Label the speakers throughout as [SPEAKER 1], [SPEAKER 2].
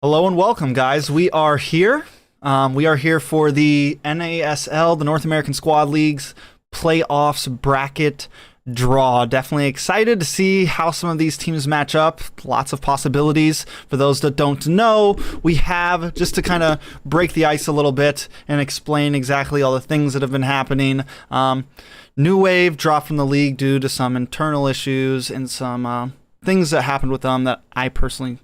[SPEAKER 1] Hello and welcome, guys. We are here. We are here for the NASL, the North American Squad League's playoffs bracket draw. Definitely excited to see how some of these teams match up. Lots of possibilities. For those that don't know, we have, just to kind of break the ice a little bit and explain exactly all the things that have been happening. New Wave dropped from the league due to some internal issues and some things that happened with them that I personally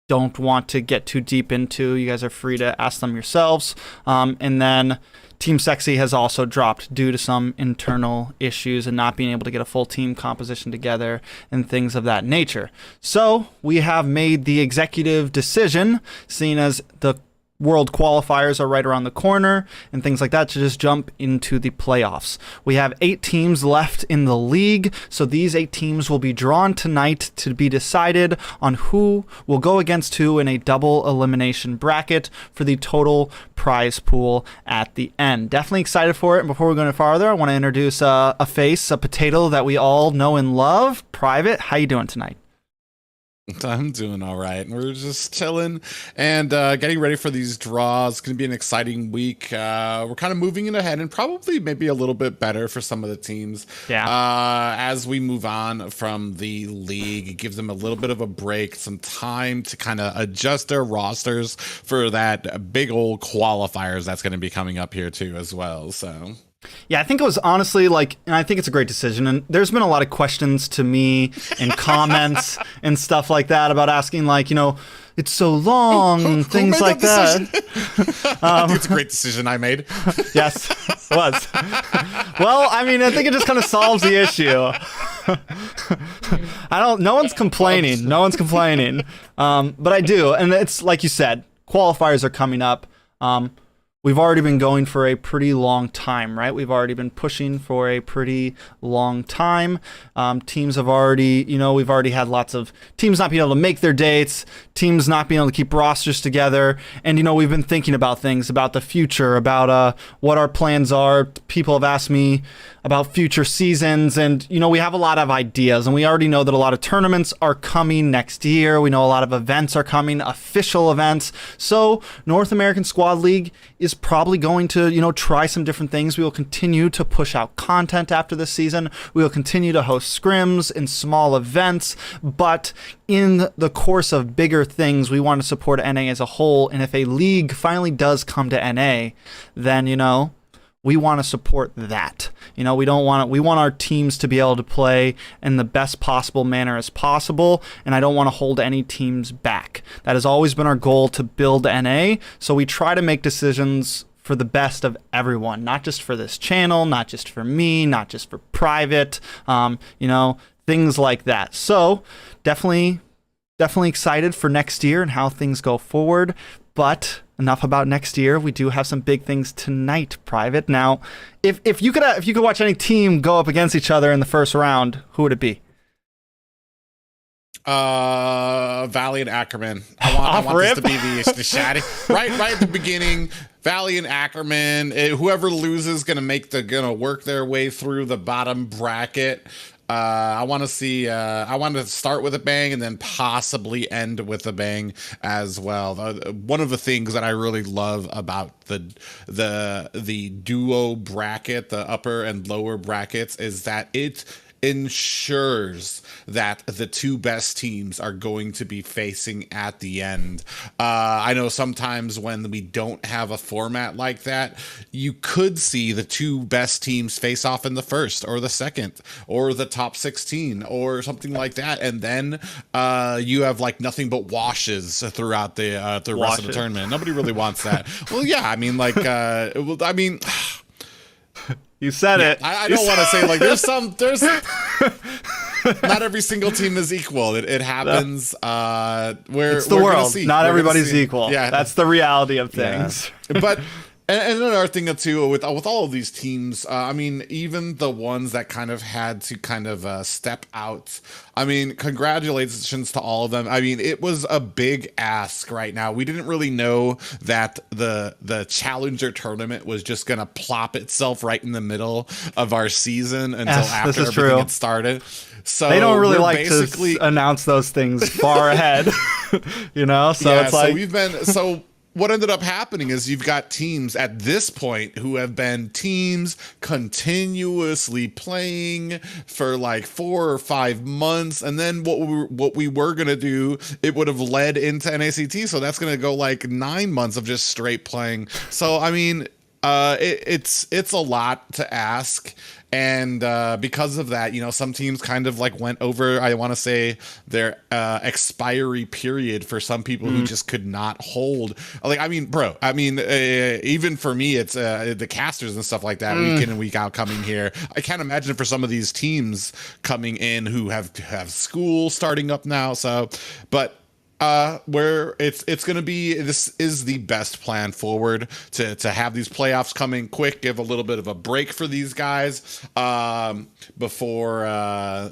[SPEAKER 1] don't want to get too deep into. You guys are free to ask them yourselves. And then Team Sexy has also dropped due to some internal issues and not being able to get a full team composition together and things of that nature. So we have made the executive decision, seeing as the World qualifiers are right around the corner and things like that, to just jump into the playoffs. We have 8 teams left in the league, so these 8 teams will be drawn tonight to be decided on who will go against who in a double elimination bracket for the total prize pool at the end. Definitely excited for it. And before we go any farther, I want to introduce a potato that we all know and love. Private, how you doing tonight?
[SPEAKER 2] I'm doing all right. We're just chilling and getting ready for these draws. It's going to be an exciting week. We're kind of moving it ahead and probably maybe a little bit better for some of the teams.
[SPEAKER 1] Yeah.
[SPEAKER 2] As we move on from the league, it gives them a little bit of a break, some time to kind of adjust their rosters for that big old qualifiers that's going to be coming up here too as well. So
[SPEAKER 1] yeah, I think it was honestly and I think it's a great decision. And there's been a lot of questions to me and comments and stuff like that about asking, it's so long, things like that.
[SPEAKER 2] I think it's a great decision I made.
[SPEAKER 1] Yes, it was. Well, I mean, I think it just kind of solves the issue. No one's complaining. No one's complaining. But I do. And it's like you said, qualifiers are coming up. We've already been going for a pretty long time, right? We've already been pushing for a pretty long time. Teams have already, we've already had lots of teams not being able to make their dates, teams not being able to keep rosters together. And, we've been thinking about things, about the future, about what our plans are. People have asked me about future seasons. And, we have a lot of ideas. And we already know that a lot of tournaments are coming next year. We know a lot of events are coming, official events. So North American Squad League is probably going to, try some different things. We will continue to push out content after this season. We will continue to host scrims and small events, but in the course of bigger things, we want to support NA as a whole. And if a league finally does come to NA, then, we want to support that. We want our teams to be able to play in the best possible manner as possible, and I don't want to hold any teams back. That has always been our goal, to build NA, so we try to make decisions for the best of everyone, not just for this channel, not just for me, not just for private, things like that. So definitely excited for next year and how things go forward, but enough about next year. We do have some big things tonight, Private. Now, if you could watch any team go up against each other in the first round, who would it be?
[SPEAKER 2] Valley and Ackerman. I want this to be the shady right at the beginning. Valley and Ackerman. Whoever loses gonna work their way through the bottom bracket. I want to start with a bang and then possibly end with a bang as well. One of the things that I really love about the duo bracket, the upper and lower brackets, is that it ensures that the two best teams are going to be facing at the end. I know sometimes when we don't have a format like that, you could see the two best teams face off in the first or the second or the top 16 or something like that, and then you have nothing but washes throughout the rest of the tournament. Nobody really wants that. Well, yeah, I mean,
[SPEAKER 1] you said it.
[SPEAKER 2] I don't want to say there's not every single team is equal. It happens.
[SPEAKER 1] It's the world. Not everybody's equal. Yeah, that's the reality of things.
[SPEAKER 2] Yeah. But And another thing too, with all of these teams, I mean, even the ones that kind of had to kind of step out. I mean, congratulations to all of them. I mean, it was a big ask right now. We didn't really know that the Challenger tournament was just gonna plop itself right in the middle of our season until after everything had started. So
[SPEAKER 1] they don't really like to announce those things far ahead, you know. So yeah, it's like
[SPEAKER 2] what ended up happening is you've got teams at this point who have been teams continuously playing for like 4 or 5 months. And then what we were going to do, it would have led into NACT. So that's going to go like 9 months of just straight playing. So, I mean, it's a lot to ask. And because of that, you know, some teams kind of like went over, I want to say, their expiry period for some people who just could not hold. Like, I mean, bro, I mean, even for me, it's the casters and stuff like that, week in and week out coming here. I can't imagine for some of these teams coming in who have school starting up now. So, but where it's going to be, this is the best plan forward to have these playoffs coming quick, give a little bit of a break for these guys before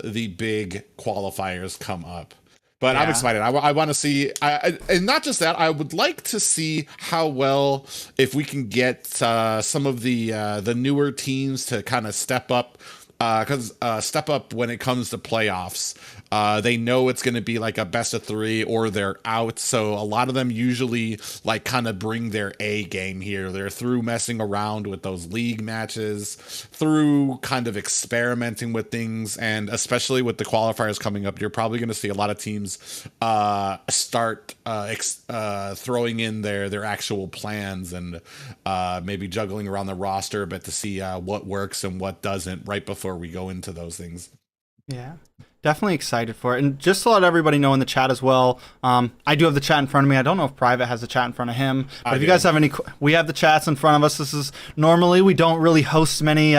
[SPEAKER 2] the big qualifiers come up. But yeah. I'm excited. I want to see, and not just that, I would like to see how well, if we can get some of the newer teams to kind of step up, because step up when it comes to playoffs. They know it's going to be like a best of 3 or they're out. So a lot of them usually like kind of bring their A game here. They're through messing around with those league matches, through kind of experimenting with things. And especially with the qualifiers coming up, you're probably going to see a lot of teams start throwing in their actual plans and maybe juggling around the roster a bit to see what works and what doesn't right before we go into those things.
[SPEAKER 1] Yeah. Definitely excited for it. And just to let everybody know in the chat as well, I do have the chat in front of me. I don't know if Private has the chat in front of him. But if you guys have any, we have the chats in front of us. This is normally, we don't really host many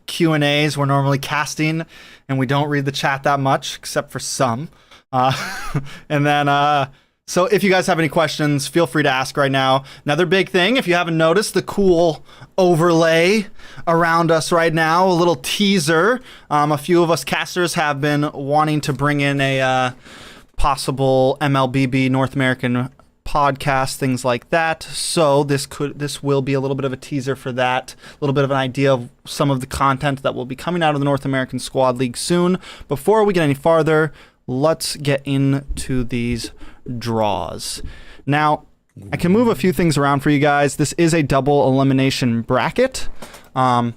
[SPEAKER 1] Q&As. We're normally casting, and we don't read the chat that much, except for some. And then, so if you guys have any questions, feel free to ask right now. Another big thing, if you haven't noticed, the cool overlay around us right now, a little teaser. A few of us casters have been wanting to bring in a possible MLBB North American podcast, things like that. So this will be a little bit of a teaser for that, a little bit of an idea of some of the content that will be coming out of the North American Squad League soon. Before we get any farther, let's get into these draws. Now, I can move a few things around for you guys. This is a double elimination bracket. All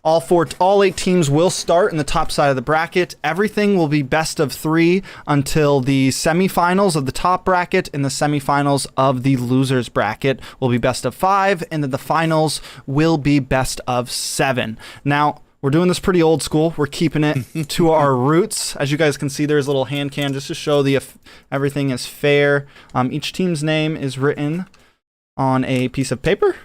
[SPEAKER 1] 8 teams will start in the top side of the bracket. Everything will be best of 3 until the semifinals of the top bracket, and the semifinals of the losers bracket will be best of 5, and then the finals will be best of 7. Now, we're doing this pretty old school. We're keeping it to our roots. As you guys can see, there's a little hand cam just to show everything is fair. Each team's name is written on a piece of paper.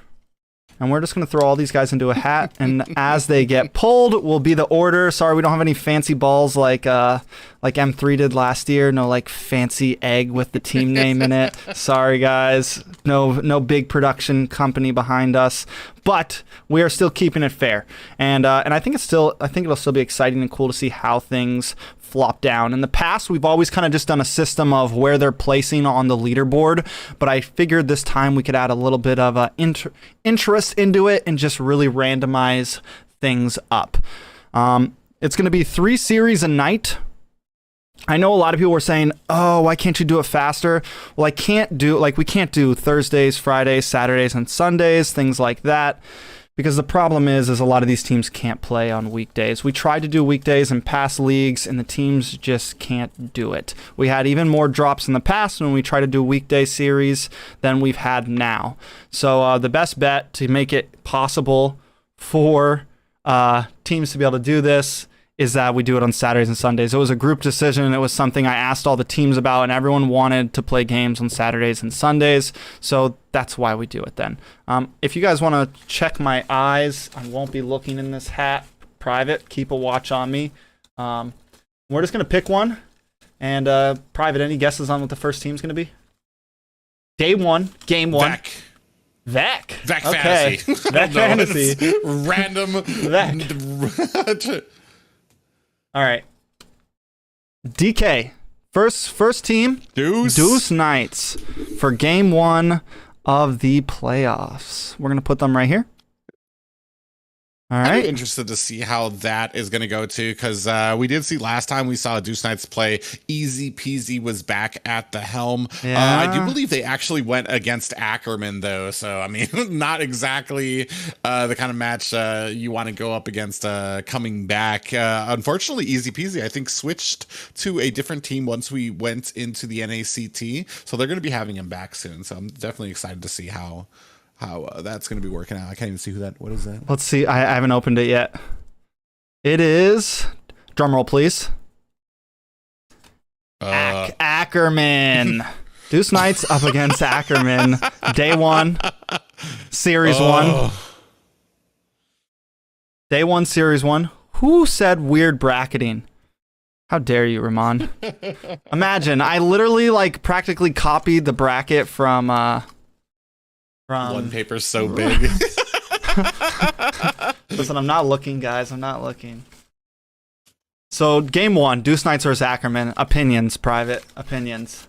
[SPEAKER 1] And we're just going to throw all these guys into a hat. And as they get pulled will be the order. Sorry, we don't have any fancy balls like M3 did last year. No like fancy egg with the team name in it. Sorry, guys. No big production company behind us. But we are still keeping it fair. And I think it'll still be exciting and cool to see how things flop down. In the past, we've always kind of just done a system of where they're placing on the leaderboard, but I figured this time we could add a little bit of interest into it and just really randomize things up. It's going to be 3 series a night. I know a lot of people were saying, oh, why can't you do it faster? Well, we can't do Thursdays, Fridays, Saturdays, and Sundays, things like that. Because the problem is a lot of these teams can't play on weekdays. We tried to do weekdays in past leagues, and the teams just can't do it. We had even more drops in the past when we tried to do weekday series than we've had now. So the best bet to make it possible for teams to be able to do this is that we do it on Saturdays and Sundays. It was a group decision, and it was something I asked all the teams about, and everyone wanted to play games on Saturdays and Sundays, so that's why we do it then. If you guys want to check my eyes, I won't be looking in this hat. Private, keep a watch on me. We're just going to pick one, and Private, any guesses on what the first team's going to be? Day 1, game 1.
[SPEAKER 2] Vec. Vec
[SPEAKER 1] Okay.
[SPEAKER 2] Fantasy.
[SPEAKER 1] Vec Fantasy.
[SPEAKER 2] Random.
[SPEAKER 1] Vec. All right. DK. First team. Deuce Knights for game 1 of the playoffs. We're going to put them right here. All right.
[SPEAKER 2] I'm interested to see how that is going to go too, because we did see last time we saw Deuce Knights play. Easy Peasy was back at the helm.
[SPEAKER 1] Yeah.
[SPEAKER 2] I do believe they actually went against Ackerman though, so I mean, not exactly the kind of match you want to go up against coming back. Unfortunately, Easy Peasy I think switched to a different team once we went into the NACT, so they're going to be having him back soon. So I'm definitely excited to see how that's going to be working out. I can't even see what is that?
[SPEAKER 1] Let's see. I haven't opened it yet. It is, drum roll please, Ackerman. Deuce Knights up against Ackerman. Day 1, Series 1. Day 1, Series 1. Who said weird bracketing? How dare you, Ramon? Imagine, I literally practically copied the bracket from
[SPEAKER 2] one paper's so big.
[SPEAKER 1] Listen, I'm not looking, guys. I'm not looking. So, game 1, Deuce Knights versus Ackerman. Opinions, private opinions.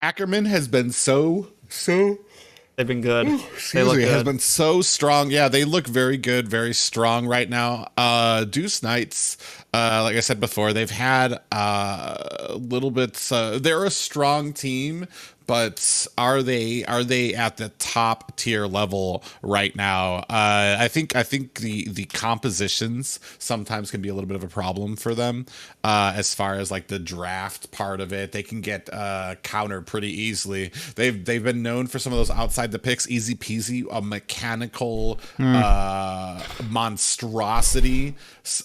[SPEAKER 2] Ackerman has been so
[SPEAKER 1] They've been good.
[SPEAKER 2] They look good. Has been so strong. Yeah, they look very good, very strong right now. Deuce Knights, like I said before, they've had little bits. They're a strong team, but are they at the top tier level right now? I think the compositions sometimes can be a little bit of a problem for them as far as the draft part of it. They can get countered pretty easily. They've been known for some of those outside the picks. Easy Peasy, a mechanical monstrosity,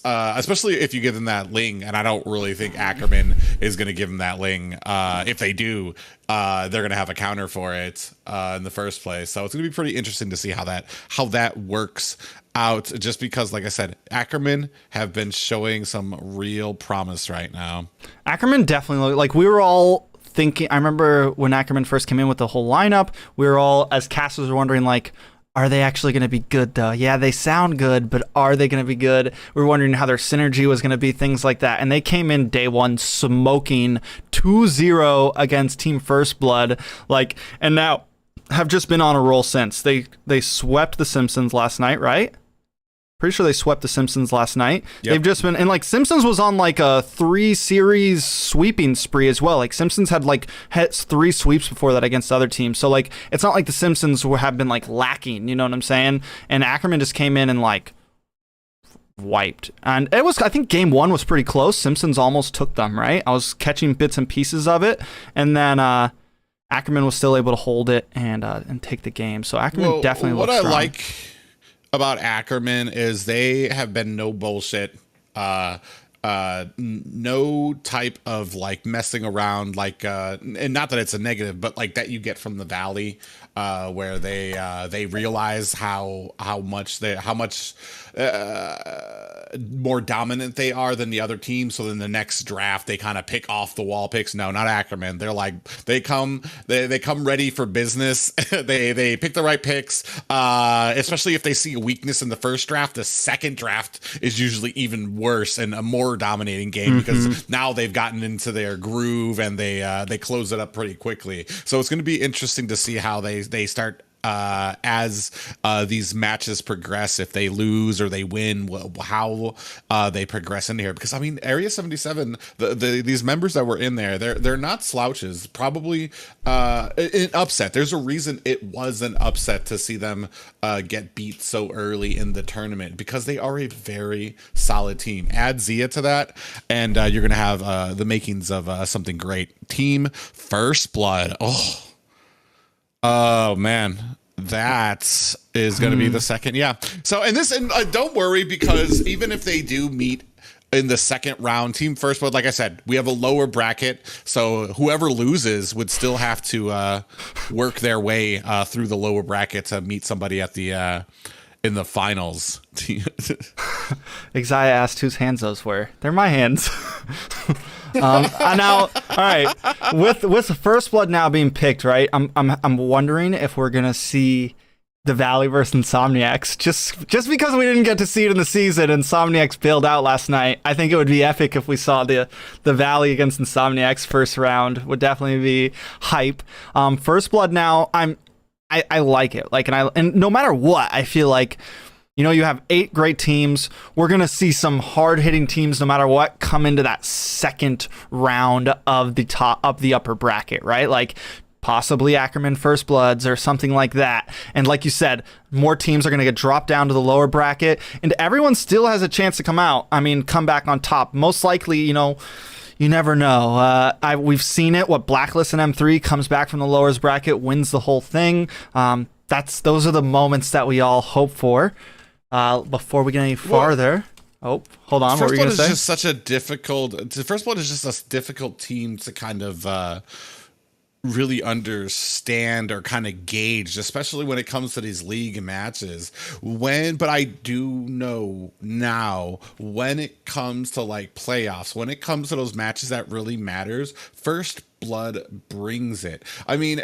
[SPEAKER 2] especially if you give them that Ling. And I don't really think Ackerman is going to give them that Ling. If they do, they're going to have a counter for it in the first place. So it's going to be pretty interesting to see how that works out, just because, like I said, Ackerman have been showing some real promise right now.
[SPEAKER 1] Ackerman definitely we were all thinking. I remember when Ackerman first came in with the whole lineup, we were all, as casters, were wondering are they actually going to be good though? Yeah, they sound good, but are they going to be good? We were wondering how their synergy was going to be, things like that. And they came in day 1 smoking 2-0 against Team First Blood, and now have just been on a roll since. They swept the Simpsons last night, right? Pretty sure they swept the Simpsons last night. Yep. They've just been, and Simpsons was on a 3-series sweeping spree as well. Simpsons had 3 sweeps before that against other teams. So it's not like the Simpsons have been lacking, you know what I'm saying? And Ackerman just came in and wiped. And it was, I think game 1 was pretty close. Simpsons almost took them, right? I was catching bits and pieces of it. And then Ackerman was still able to hold it and take the game. So Ackerman definitely looks strong.
[SPEAKER 2] What I like about Ackerman is they have been no bullshit, no type of messing around, and not that it's a negative, but that you get from the Valley, where they realize how much more dominant they are than the other team. So then the next draft they kind of pick off the wall picks. No, not Ackerman. They're they come ready for business. they pick the right picks, especially if they see a weakness in the first draft. The second draft is usually even worse and a more dominating game, because now they've gotten into their groove and they close it up pretty quickly. So it's going to be interesting to see how they start as these matches progress, if they lose or they win, how they progress in here. Because I mean, Area 77, these members that were in there, they're not slouches. Probably an upset. There's a reason it was an upset to see them get beat so early in the tournament, because they are a very solid team. Add Zia to that, and you're gonna have the makings of something great. Team First Blood. Oh man, that is going to be the second. Yeah. So, and don't worry, because even if they do meet in the second round, Team First Blood, like I said, we have a lower bracket, so whoever loses would still have to work their way through the lower bracket to meet somebody at the in the finals.
[SPEAKER 1] Exia asked whose hands those were. They're my hands. Now, all right. With First Blood now being picked, right? I'm wondering if we're gonna see the Valley versus Insomniacs. Just because we didn't get to see it in the season, Insomniacs bailed out last night. I think it would be epic if we saw the Valley against Insomniacs first round. Would definitely be hype. First Blood now, I like it. Like, and no matter what, I feel like, you know, you have 8 great teams. We're going to see some hard-hitting teams no matter what come into that second round of the upper bracket, right? Like possibly Ackerman First Bloods or something like that. And like you said, more teams are going to get dropped down to the lower bracket, and everyone still has a chance to come back on top. Most likely, you know, you never know. We've seen it. Blacklist and M3 comes back from the lowest bracket, wins the whole thing. Those are the moments that we all hope for. Before we get any farther, hold on. What were you going to say?
[SPEAKER 2] First Blood is just a difficult team to kind of really understand or kind of gauge, especially when it comes to these league matches. But I do know now, when it comes to like playoffs, when it comes to those matches that really matters, First Blood brings it. I mean,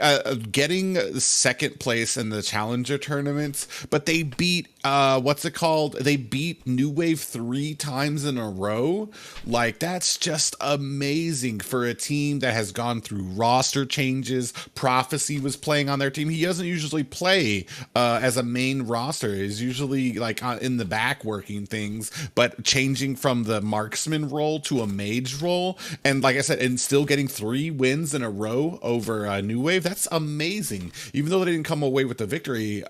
[SPEAKER 2] getting second place in the Challenger tournaments, but they beat they beat New Wave 3 times in a row. Like, that's just amazing for a team that has gone through roster changes. Prophecy was playing on their team. He doesn't usually play as a main roster. He's usually like in the back working things, but changing from the marksman role to a mage role. And like I said, and still getting 3 wins in a row over New Wave. That's amazing. Even though they didn't come away with the victory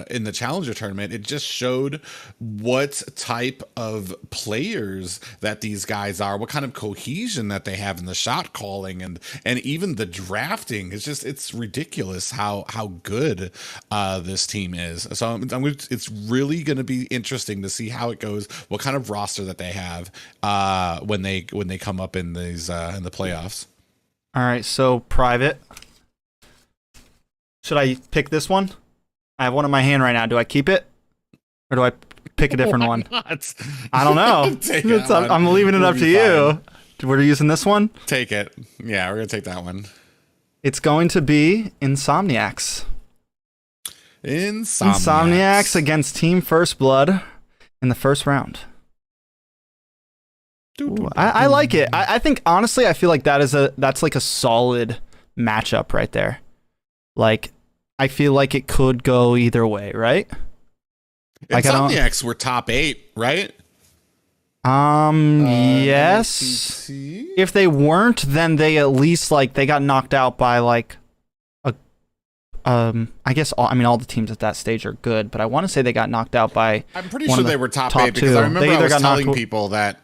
[SPEAKER 2] in the Challenger tournament, it just showed what type of players that these guys are, what kind of cohesion that they have in the shot calling and even the drafting. It's ridiculous how good this team is. So it's really going to be interesting to see how it goes, what kind of roster that they have when they come up in these in the playoffs.
[SPEAKER 1] All right, so Private. Should I pick this one? I have one in my hand right now. Do I keep it? Or do I pick a different one?
[SPEAKER 2] Not?
[SPEAKER 1] I don't know. I'm leaving it up to you. We're using this one?
[SPEAKER 2] Take it. Yeah, we're going to take that one.
[SPEAKER 1] It's going to be Insomniacs. Insomniacs against Team First Blood in the first round. Ooh, I like it. I think, honestly, I feel like that's like a solid matchup right there. Like, I feel like it could go either way, right?
[SPEAKER 2] Insomniacs were top 8, right?
[SPEAKER 1] Yes. If they weren't, then they at least they got knocked out by I guess all the teams at that stage are good, but I want to say they got knocked out by.
[SPEAKER 2] I'm pretty sure they were top 8 because I remember I was telling people that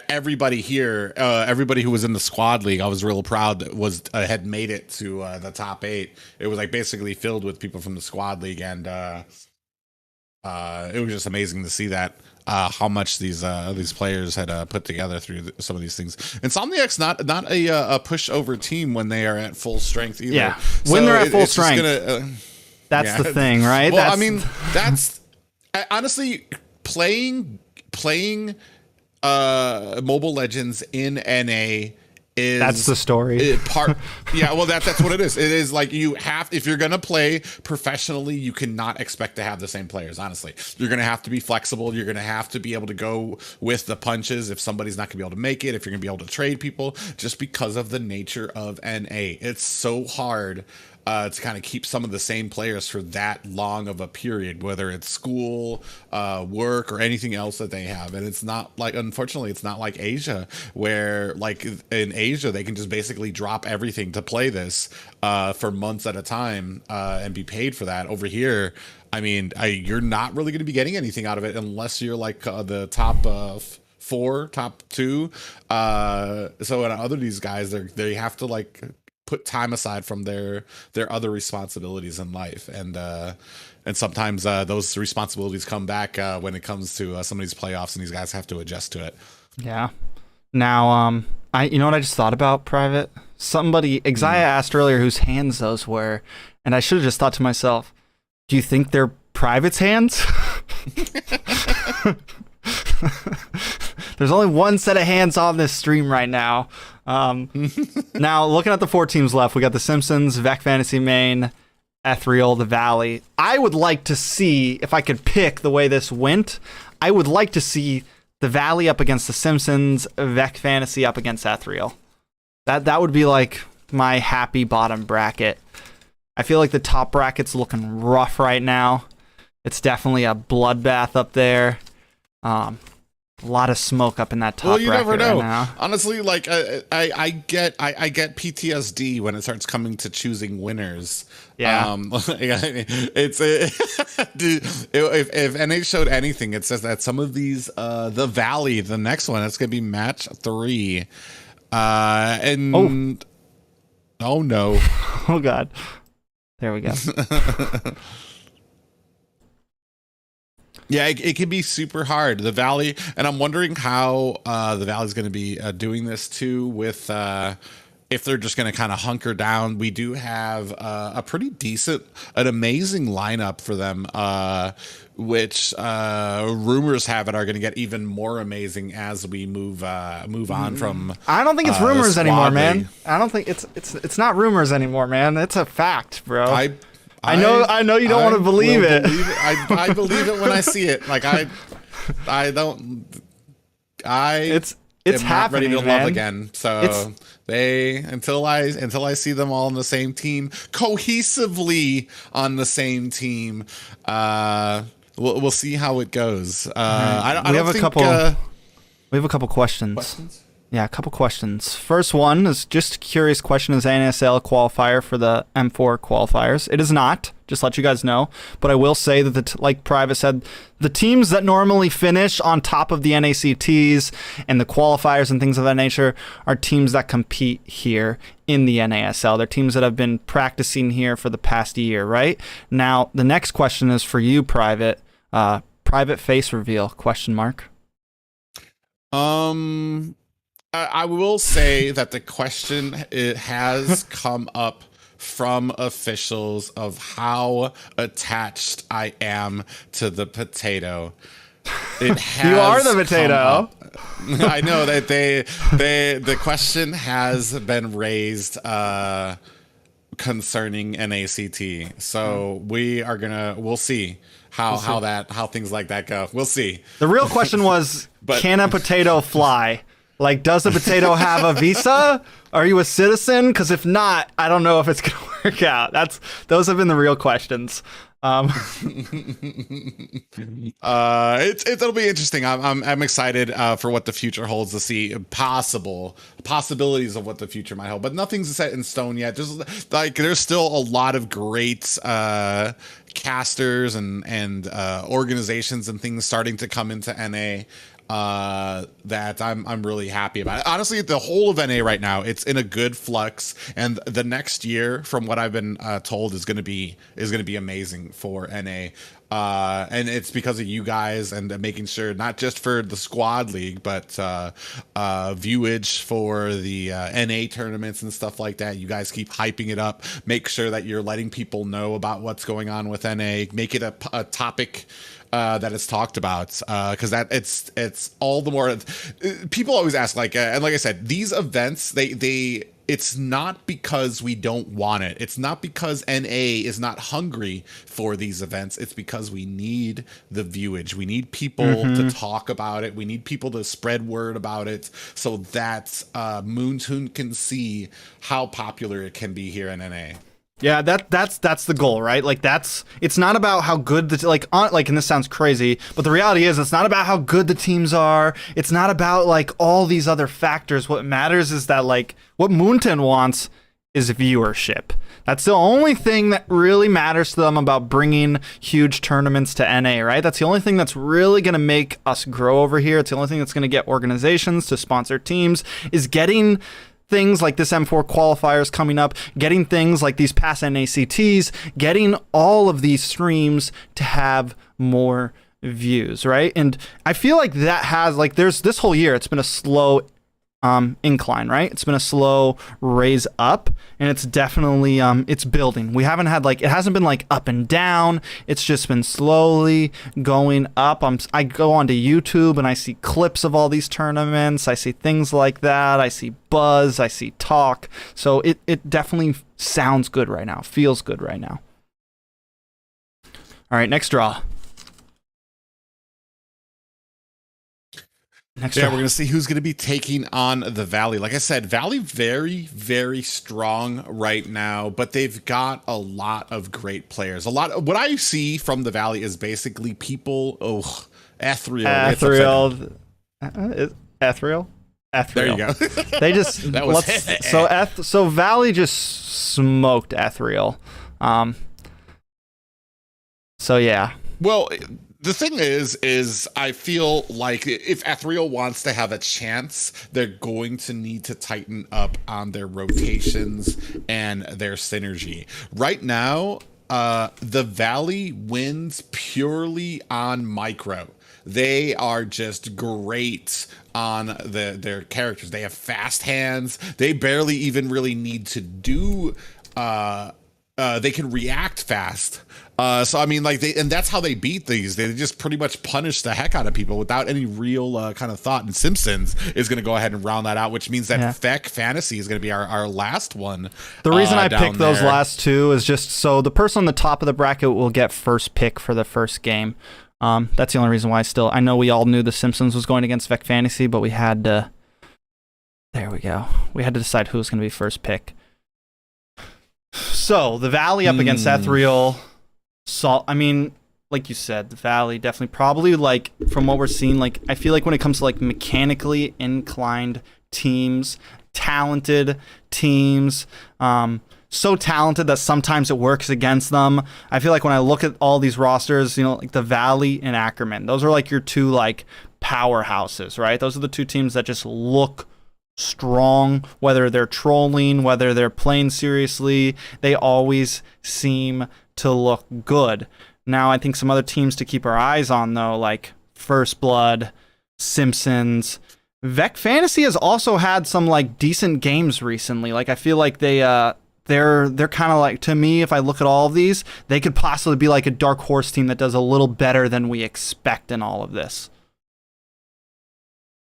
[SPEAKER 2] everybody here, everybody who was in the squad league, I was real proud that had made it to the top 8. It was like basically filled with people from the squad league, and it was just amazing to see that how much these players had put together through some of these things. Insomniac's not a pushover team when they are at full strength either.
[SPEAKER 1] Yeah, when they're at full strength, that's the thing, right?
[SPEAKER 2] Well, that's honestly playing. Mobile Legends in NA
[SPEAKER 1] that's the story.
[SPEAKER 2] That's what it is. It is like if you're gonna play professionally, you cannot expect to have the same players. Honestly, you're gonna have to be flexible. You're gonna have to be able to go with the punches if somebody's not gonna be able to make it. If you're gonna be able to trade people, just because of the nature of NA, it's so hard to kind of keep some of the same players for that long of a period, whether it's school, work, or anything else that they have. And it's not unfortunately, it's not like Asia, where in Asia, they can just basically drop everything to play this for months at a time and be paid for that. Over here, you're not really going to be getting anything out of it unless you're the top 4, top 2. So in other these guys, they have to put time aside from their other responsibilities in life, and sometimes those responsibilities come back when it comes to some of these playoffs, and these guys have to adjust to it.
[SPEAKER 1] Yeah. Now, you know what I just thought about, Private? Exia asked earlier whose hands those were, and I should have just thought to myself, do you think they're Private's hands? There's only one set of hands on this stream right now. Now, looking at the 4 teams left, we got the Simpsons, Vec Fantasy Main, Ethereal, the Valley. I would like to see, if I could pick the way this went, I would like to see the Valley up against the Simpsons, Vec Fantasy up against Ethereal. That would be like my happy bottom bracket. I feel like the top bracket's looking rough right now. It's definitely a bloodbath up there. A lot of smoke up in that top bracket. Well, you never know. Right now.
[SPEAKER 2] Honestly, like I get PTSD when it starts coming to choosing winners.
[SPEAKER 1] Yeah.
[SPEAKER 2] It's if NA showed anything, it says that some of these the Valley, the next one, it's gonna be match 3. Oh no.
[SPEAKER 1] Oh god. There we go.
[SPEAKER 2] Yeah, it can be super hard. The Valley, and I'm wondering how the Valley's going to be doing this too with if they're just going to kind of hunker down. We do have a pretty decent, an amazing lineup for them, which rumors have it are going to get even more amazing as we move on from.
[SPEAKER 1] I don't think it's rumors anymore, man. I don't think it's not rumors anymore, man. It's a fact, bro. I know you don't want to believe it.
[SPEAKER 2] I believe it when I see it. Like it's
[SPEAKER 1] happening,
[SPEAKER 2] not ready to
[SPEAKER 1] man.
[SPEAKER 2] love again. So until I see them all on the same team, cohesively on the same team, we'll see how it goes.
[SPEAKER 1] We have a couple questions. Yeah, a couple questions. First one is just a curious question. Is NASL a qualifier for the M4 qualifiers? It is not, just let you guys know. But I will say that, like Private said, the teams that normally finish on top of the NACTs and the qualifiers and things of that nature are teams that compete here in the NASL. They're teams that have been practicing here for the past year, right? Now, the next question is for you, Private. Private face reveal, question mark.
[SPEAKER 2] I will say that the question has come up from officials of how attached I am to the potato. It has
[SPEAKER 1] you are the potato.
[SPEAKER 2] I know that the question has been raised concerning NACT. So we'll see how things like that go. We'll see.
[SPEAKER 1] The real question was, can a potato fly? Like, does a potato have a visa? Are you a citizen? Because if not, I don't know if it's going to work out. Those have been the real questions.
[SPEAKER 2] It'll be interesting. I'm excited for what the future holds to see possibilities of what the future might hold. But nothing's set in stone yet. There's still a lot of great casters and organizations and things starting to come into NA. That I'm really happy about. Honestly, the whole of NA right now, it's in a good flux, and the next year, from what I've been told, is going to be amazing for NA. And it's because of you guys and making sure, not just for the squad league, but viewage for the NA tournaments and stuff like that. You guys keep hyping it up. Make sure that you're letting people know about what's going on with NA. Make it a topic that it's talked about, because that it's all the more. People always ask, and like I said, these events, it's not because we don't want it. It's not because NA is not hungry for these events. It's because we need the viewage. We need people to talk about it. We need people to spread word about it, so that Moontoon can see how popular it can be here in NA.
[SPEAKER 1] Yeah, that's the goal, right? Like, it's not about how good and this sounds crazy, but the reality is it's not about how good the teams are. It's not about like all these other factors. What matters is that, like, what Moonton wants is viewership. That's the only thing that really matters to them about bringing huge tournaments to NA, right? That's the only thing that's really going to make us grow over here. It's the only thing that's going to get organizations to sponsor teams, is getting things like this M4 qualifiers coming up, getting things like these past NACTs, getting all of these streams to have more views, right? And I feel like that has, like, there's this whole year, it's been a slow incline, right? It's been a slow raise up, and it's definitely it's building. We haven't had it hasn't been up and down. It's just been slowly going up. I go onto YouTube and I see clips of all these tournaments. I see things like that. I see buzz. I see talk. So it definitely sounds good right now. Feels good right now. All right, next draw.
[SPEAKER 2] We're going to see who's going to be taking on the Valley. Like I said, Valley very, very strong right now, but they've got a lot of great players. What I see from the Valley is basically people. Ethereal.
[SPEAKER 1] Ethereal.
[SPEAKER 2] There you go.
[SPEAKER 1] They just
[SPEAKER 2] that was
[SPEAKER 1] so Valley just smoked Ethereal. So yeah.
[SPEAKER 2] Well, the thing is I feel like if Ethereal wants to have a chance, they're going to need to tighten up on their rotations and their synergy. Right now, the Valley wins purely on micro. They are just great on their characters. They have fast hands. They barely even really need to do they can react fast. So I mean, and that's how they beat these. They just pretty much punish the heck out of people without any real kind of thought. And Simpsons is going to go ahead and round that out, which means that Feck Fantasy is going to be our last one.
[SPEAKER 1] The reason I picked those last two is just so the person on the top of the bracket will get first pick for the first game. That's the only reason why I know we all knew the Simpsons was going against Feck Fantasy, but we had to. There we go. We had to decide who was going to be first pick. So the Valley up against Ethereal. So I mean, like you said, the Valley definitely probably from what we're seeing, I feel like when it comes to mechanically inclined teams, talented teams, so talented that sometimes it works against them. I feel like when I look at all these rosters, the Valley and Ackerman, those are your two powerhouses, right? Those are the two teams that just look strong, whether they're trolling, whether they're playing seriously, they always seem to look good. Now, I think some other teams to keep our eyes on, though, like First Blood, Simpsons. Vec Fantasy has also had some decent games recently. I feel like they're kind of to me, if I look at all of these, they could possibly be a dark horse team that does a little better than we expect in all of this.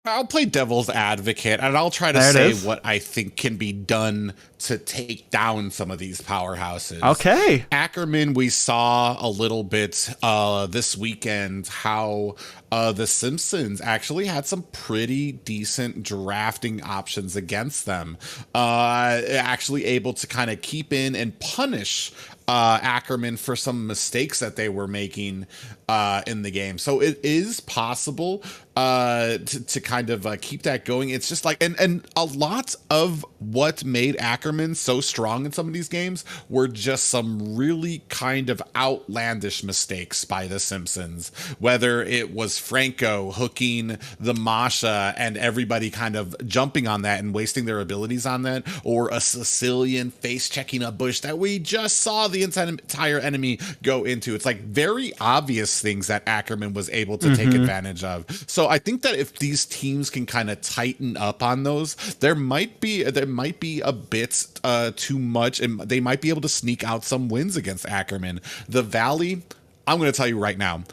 [SPEAKER 2] I'll play devil's advocate, and I'll try to say what I think can be done to take down some of these powerhouses.
[SPEAKER 1] Okay.
[SPEAKER 2] Ackerman, we saw a little bit this weekend how the Simpsons actually had some pretty decent drafting options against them. Actually able to kind of keep in and punish Ackerman for some mistakes that they were making in the game. So it is possible to kind of keep that going. It's just and a lot of what made Ackerman so strong in some of these games were just some really kind of outlandish mistakes by the Simpsons, whether it was Franco hooking the Masha and everybody kind of jumping on that and wasting their abilities on that, or a Sicilian face checking a bush that we just saw the entire enemy go into. It's very obvious things that Ackerman was able to take advantage of. So I think that if these teams can kind of tighten up on those, there might be a bit too much, and they might be able to sneak out some wins against Ackerman. The Valley, I'm going to tell you right now,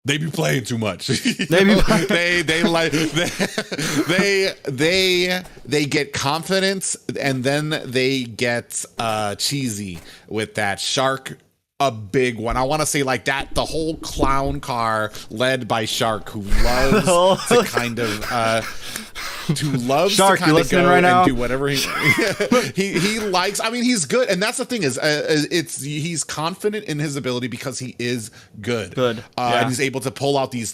[SPEAKER 2] they be playing too much. They get confidence, and then they get cheesy with that Shark. A big one. I want to say that the whole clown car led by Shark, who loves to kind of
[SPEAKER 1] Shark, you listening right now?
[SPEAKER 2] And do whatever he likes. I mean, he's good, and that's the thing is, he's confident in his ability because he is good. And he's able to pull out these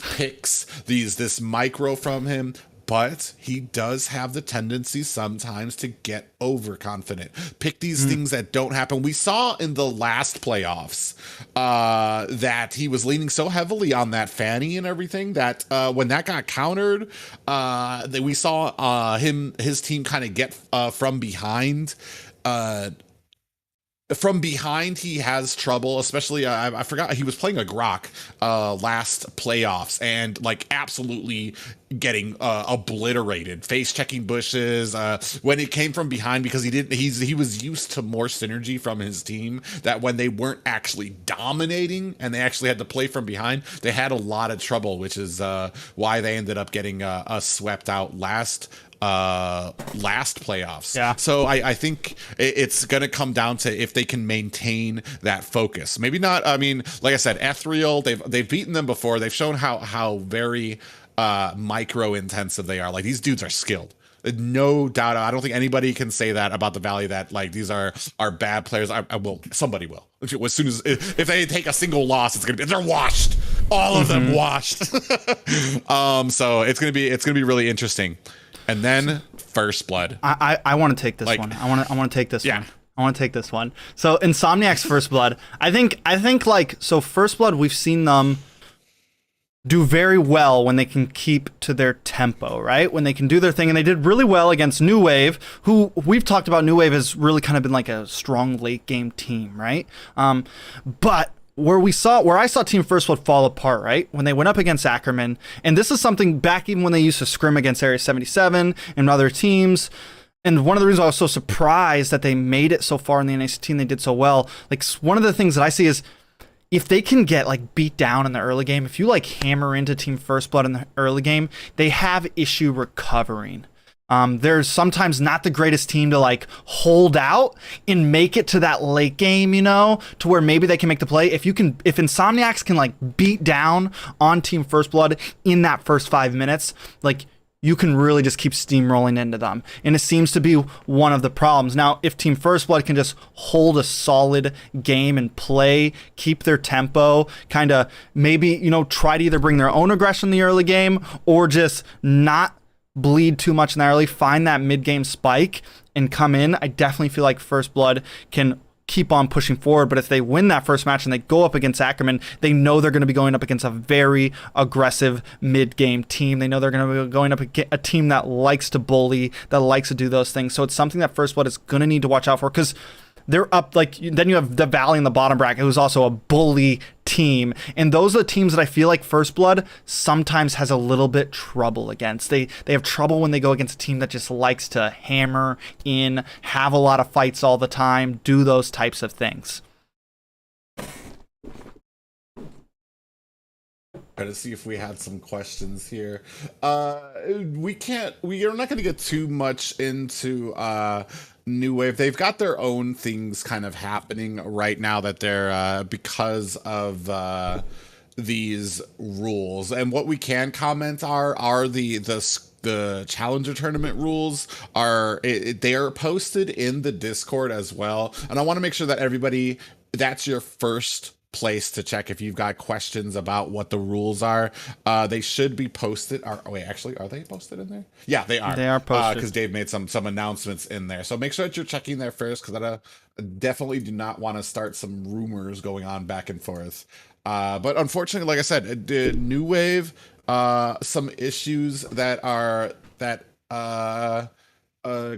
[SPEAKER 2] picks, this micro from him. But he does have the tendency sometimes to get overconfident, pick these things that don't happen. We saw in the last playoffs that he was leaning so heavily on that Fanny and everything that when that got countered, that we saw his team kind of get from behind. From behind, he has trouble, especially, I forgot, he was playing a Grok last playoffs and absolutely getting obliterated, face checking bushes when it came from behind, because he was used to more synergy from his team, that when they weren't actually dominating and they actually had to play from behind, they had a lot of trouble, which is why they ended up getting swept out last playoffs.
[SPEAKER 1] Yeah.
[SPEAKER 2] So I think it's going to come down to if they can maintain that focus. Maybe not. I mean, like I said, Ethereal, they've beaten them before. They've shown how very micro intensive they are. Like, these dudes are skilled. No doubt. I don't think anybody can say that about the Valley, that like these are bad players. I will. Somebody will. As soon as if they take a single loss, it's gonna be, they're washed. All of them washed. So it's gonna be really interesting. And then First Blood.
[SPEAKER 1] I want to take this one. I want to take this one. I want to take this one. So Insomniac's First Blood. I think like, so First Blood, we've seen them do very well when they can keep to their tempo, right? When they can do their thing, and they did really well against New Wave, who we've talked about. New Wave has really kind of been like a strong late game team, right? But where I saw Team First Blood fall apart, right? When they went up against Ackerman, and this is something back even when they used to scrim against Area 77 and other teams. And one of the reasons I was so surprised that they made it so far in the NA16, they did so well. Like, one of the things that I see is, if they can get like beat down in the early game, if you like hammer into Team First Blood in the early game, they have issue recovering. They're sometimes not the greatest team to like hold out and make it to that late game, you know, to where maybe they can make the play. If Insomniacs can like beat down on Team First Blood in that first 5 minutes, like, you can really just keep steamrolling into them. And it seems to be one of the problems. Now, if Team First Blood can just hold a solid game and play, keep their tempo, kind of maybe, you know, try to either bring their own aggression in the early game or just not bleed too much in the early, find that mid-game spike and come in, I definitely feel like First Blood can keep on pushing forward. But if they win that first match and they go up against Ackerman, they know they're going to be going up against a very aggressive mid-game team. They know they're going to be going up against a team that likes to bully, that likes to do those things. So it's something that First Blood is going to need to watch out for, because they're up, like, then you have the Valley in the bottom bracket, who's also a bully team. And those are the teams that I feel like First Blood sometimes has a little bit trouble against. They have trouble when they go against a team that just likes to hammer in, have a lot of fights all the time, do those types of things.
[SPEAKER 2] Try to see if we had some questions here. We are not going to get too much into New Wave. They've got their own things kind of happening right now that they're because of these rules. And what we can comment are the challenger tournament rules they are posted in the Discord as well. And I want to make sure that everybody, that's your first place to check if you've got questions about what the rules are. They should be posted. Wait, actually, are they posted in there? Yeah, they are.
[SPEAKER 1] They are posted
[SPEAKER 2] because Dave made some announcements in there. So make sure that you're checking there first, because I definitely do not want to start some rumors going on back and forth. But unfortunately, like I said, New Wave, some issues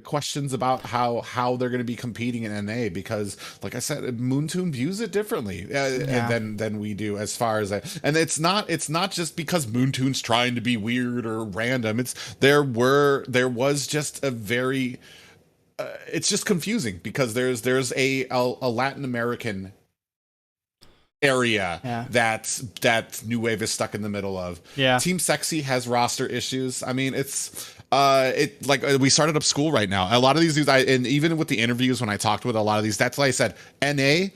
[SPEAKER 2] questions about how they're going to be competing in NA, because like I said, Moontoon views it differently than we do, as far as that. And it's not just because Moontoon's trying to be weird or random. There was just a very it's just confusing, because there's a Latin American area that New Wave is stuck in the middle of. Team Sexy has roster issues. I mean, it's like we started up school right now. A lot of these dudes, and even with the interviews when I talked with a lot of these, that's why I said NA,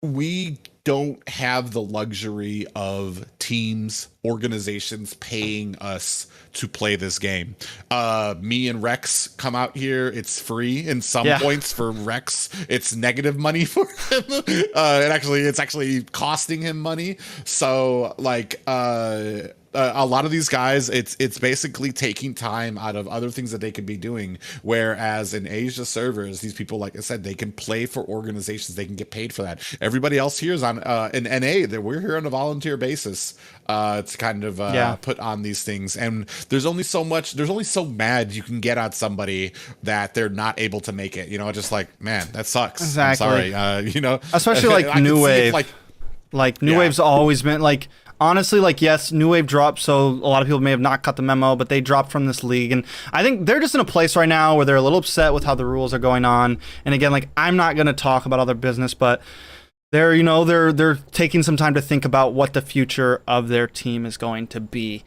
[SPEAKER 2] we don't have the luxury of teams, organizations paying us to play this game. Me and Rex come out here, it's free. In some points for Rex, it's negative money for him. It's actually costing him money. So like a lot of these guys, it's basically taking time out of other things that they could be doing. Whereas in Asia servers, these people, like I said, they can play for organizations, they can get paid for that. Everybody else here is on in NA, that we're here on a volunteer basis to kind of put on these things. And there's only so mad you can get at somebody that they're not able to make it. You know, just like, man, that sucks.
[SPEAKER 1] Exactly.
[SPEAKER 2] I'm sorry. You know,
[SPEAKER 1] especially like New Wave. Like New Wave's always been like, honestly, like, yes, New Wave dropped, so a lot of people may have not cut the memo, but they dropped from this league. And I think they're just in a place right now where they're a little upset with how the rules are going on. And again, like, I'm not going to talk about other business, but they're taking some time to think about what the future of their team is going to be.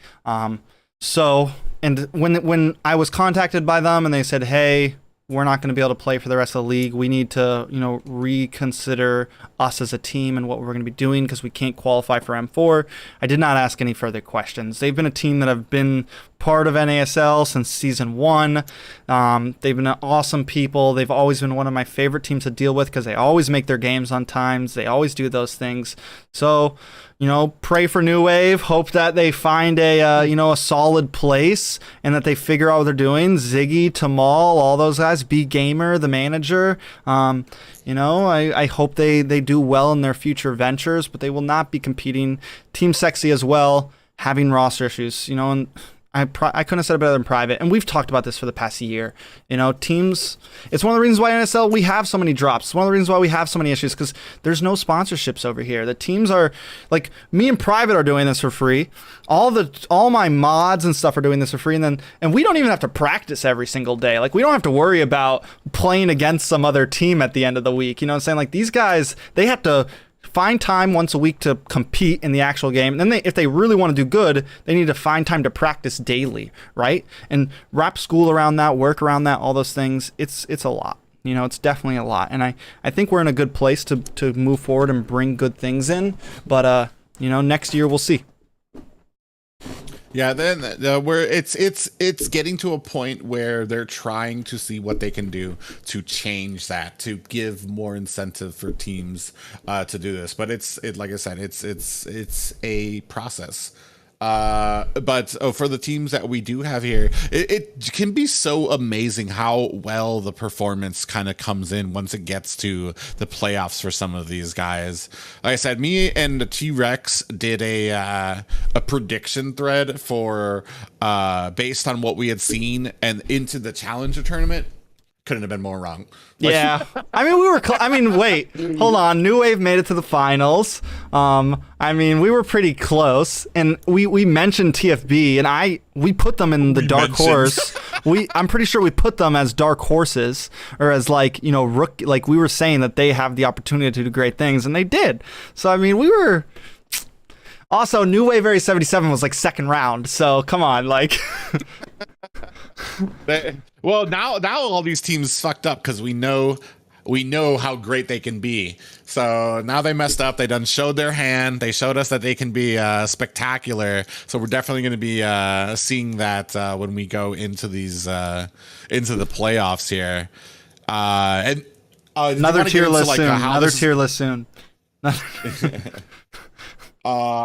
[SPEAKER 1] So, and when I was contacted by them and they said, hey, we're not going to be able to play for the rest of the league. We need to, reconsider us as a team and what we're going to be doing because we can't qualify for M4. I did not ask any further questions. They've been a team that have been part of NASL since season 1. They've been awesome people. They've always been one of my favorite teams to deal with because they always make their games on times. They always do those things. So, pray for New Wave. Hope that they find a solid place and that they figure out what they're doing. Ziggy, Tamal, all those guys. B Gamer, the manager. I hope they do well in their future ventures, but they will not be competing. Team Sexy as well, having roster issues. And I couldn't have said it better than private, and we've talked about this for the past year. Teams, it's one of the reasons why NSL we have so many drops. It's one of the reasons why we have so many issues because there's no sponsorships over here. The teams are, like, me and private are doing this for free. All my mods and stuff are doing this for free, and we don't even have to practice every single day. Like, we don't have to worry about playing against some other team at the end of the week. You know what I'm saying? Like, these guys, they have to find time once a week to compete in the actual game. And then if they really want to do good, they need to find time to practice daily, right? And wrap school around that, work around that, all those things. It's a lot. It's definitely a lot. And I think we're in a good place to move forward and bring good things in. But, next year we'll see.
[SPEAKER 2] Yeah, then where it's getting to a point where they're trying to see what they can do to change that, to give more incentive for teams to do this. But it's like I said, it's a process. But for the teams that we do have here, it can be so amazing how well the performance kind of comes in once it gets to the playoffs for some of these guys. Like I said, me and the T-Rex did a prediction thread for based on what we had seen and into the Challenger tournament. Couldn't have been more wrong.
[SPEAKER 1] Yeah. We were wait, hold on. New Wave made it to the finals. We were pretty close, and we mentioned TFB, and we put them in the dark horse. I'm pretty sure we put them as dark horses, or as rookie. Like, we were saying that they have the opportunity to do great things, and they did. So we were. Also, New Wave Area 77 was second round, so come on,
[SPEAKER 2] Well, now all these teams fucked up because we know how great they can be. So now they messed up. They done showed their hand. They showed us that they can be spectacular. So we're definitely going to be seeing that when we go into these into the playoffs here. And
[SPEAKER 1] another tier list soon. Another tier list soon.
[SPEAKER 2] Do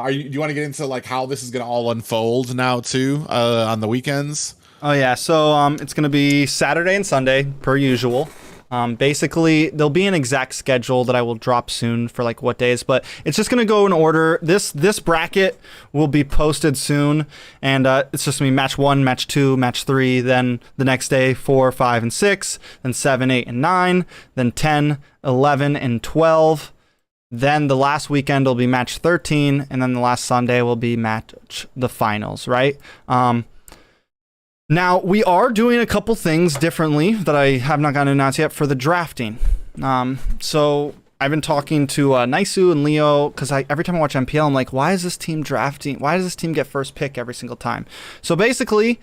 [SPEAKER 2] you want to get into how this is going to all unfold now too on the weekends?
[SPEAKER 1] Oh yeah, so it's going to be Saturday and Sunday per usual. Basically, there'll be an exact schedule that I will drop soon for what days, but it's just going to go in order. This bracket will be posted soon, and it's just going to be match 1, match 2, match 3, then the next day 4, 5, and 6, then 7, 8, and 9, then 10, 11, and 12. Then the last weekend will be match 13, and then the last Sunday will be the finals, right? Now, we are doing a couple things differently that I have not gotten to announce yet for the drafting. So I've been talking to Naisu and Leo, because every time I watch MPL, I'm like, why is this team drafting? Why does this team get first pick every single time? So basically,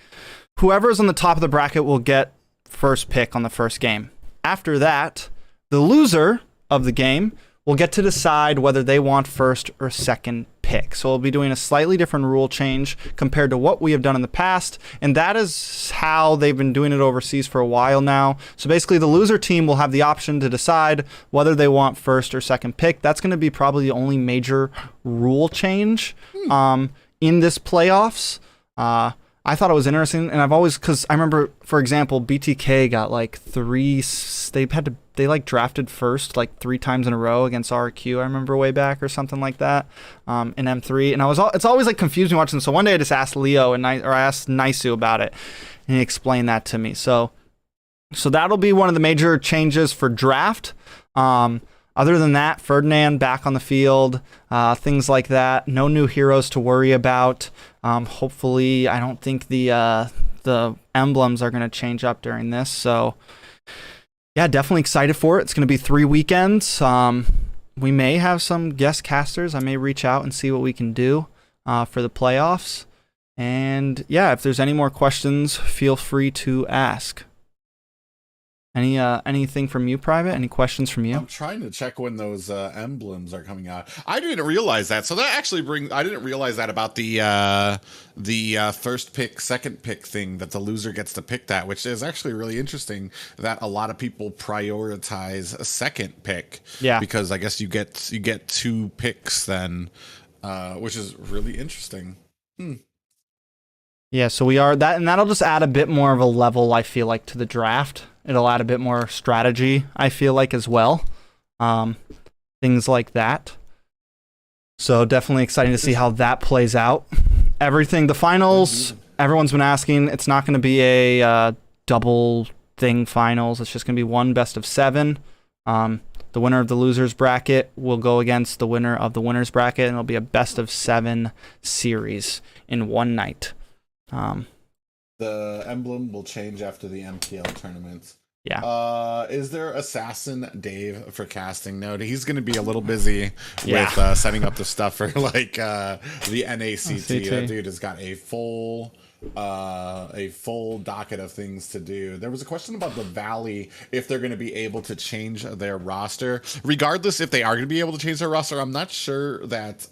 [SPEAKER 1] whoever's on the top of the bracket will get first pick on the first game. After that, the loser of the game will get to decide whether they want first or second pick. So we'll be doing a slightly different rule change compared to what we have done in the past, and that is how they've been doing it overseas for a while now. So basically, the loser team will have the option to decide whether they want first or second pick. That's going to be probably the only major rule change in this playoffs. I thought it was interesting, and because I remember, for example, BTK got they drafted first 3 times in a row against RQ. I remember way back or something like that in M3, and it's always confused me watching. So one day I just asked Leo I asked Naisu about it, and he explained that to me. So that'll be one of the major changes for draft. other than that, Ferdinand back on the field, things like that. No new heroes to worry about. Hopefully, I don't think the emblems are going to change up during this. So, yeah, definitely excited for it. It's going to be 3 weekends. We may have some guest casters. I may reach out and see what we can do for the playoffs. And yeah, if there's any more questions, feel free to ask. Anything from you, Private? Any questions from you?
[SPEAKER 2] I'm trying to check when those emblems are coming out. I didn't realize that. So that actually I didn't realize that about the first pick, second pick thing, that the loser gets to pick that, which is actually really interesting. That a lot of people prioritize a second pick.
[SPEAKER 1] Yeah.
[SPEAKER 2] Because I guess you get 2 picks then, which is really interesting.
[SPEAKER 1] Yeah, so we are that, and that'll just add a bit more of a level, I feel like, to the draft. It'll add a bit more strategy, I feel like, as well. Things like that. So definitely exciting to see how that plays out. The finals, everyone's been asking, it's not going to be a double thing finals. It's just going to be one best of 7. The winner of the losers bracket will go against the winner of the winners bracket, and it'll be a best of 7 series in one night.
[SPEAKER 2] The emblem will change after the MPL tournaments.
[SPEAKER 1] Yeah.
[SPEAKER 2] Is there Assassin Dave for casting? No, he's going to be a little busy with setting up the stuff for like the NACT. That dude has got a full docket of things to do. There was a question about the Valley, if they're going to be able to change their roster. Regardless if they are going to be able to change their roster, I'm not sure that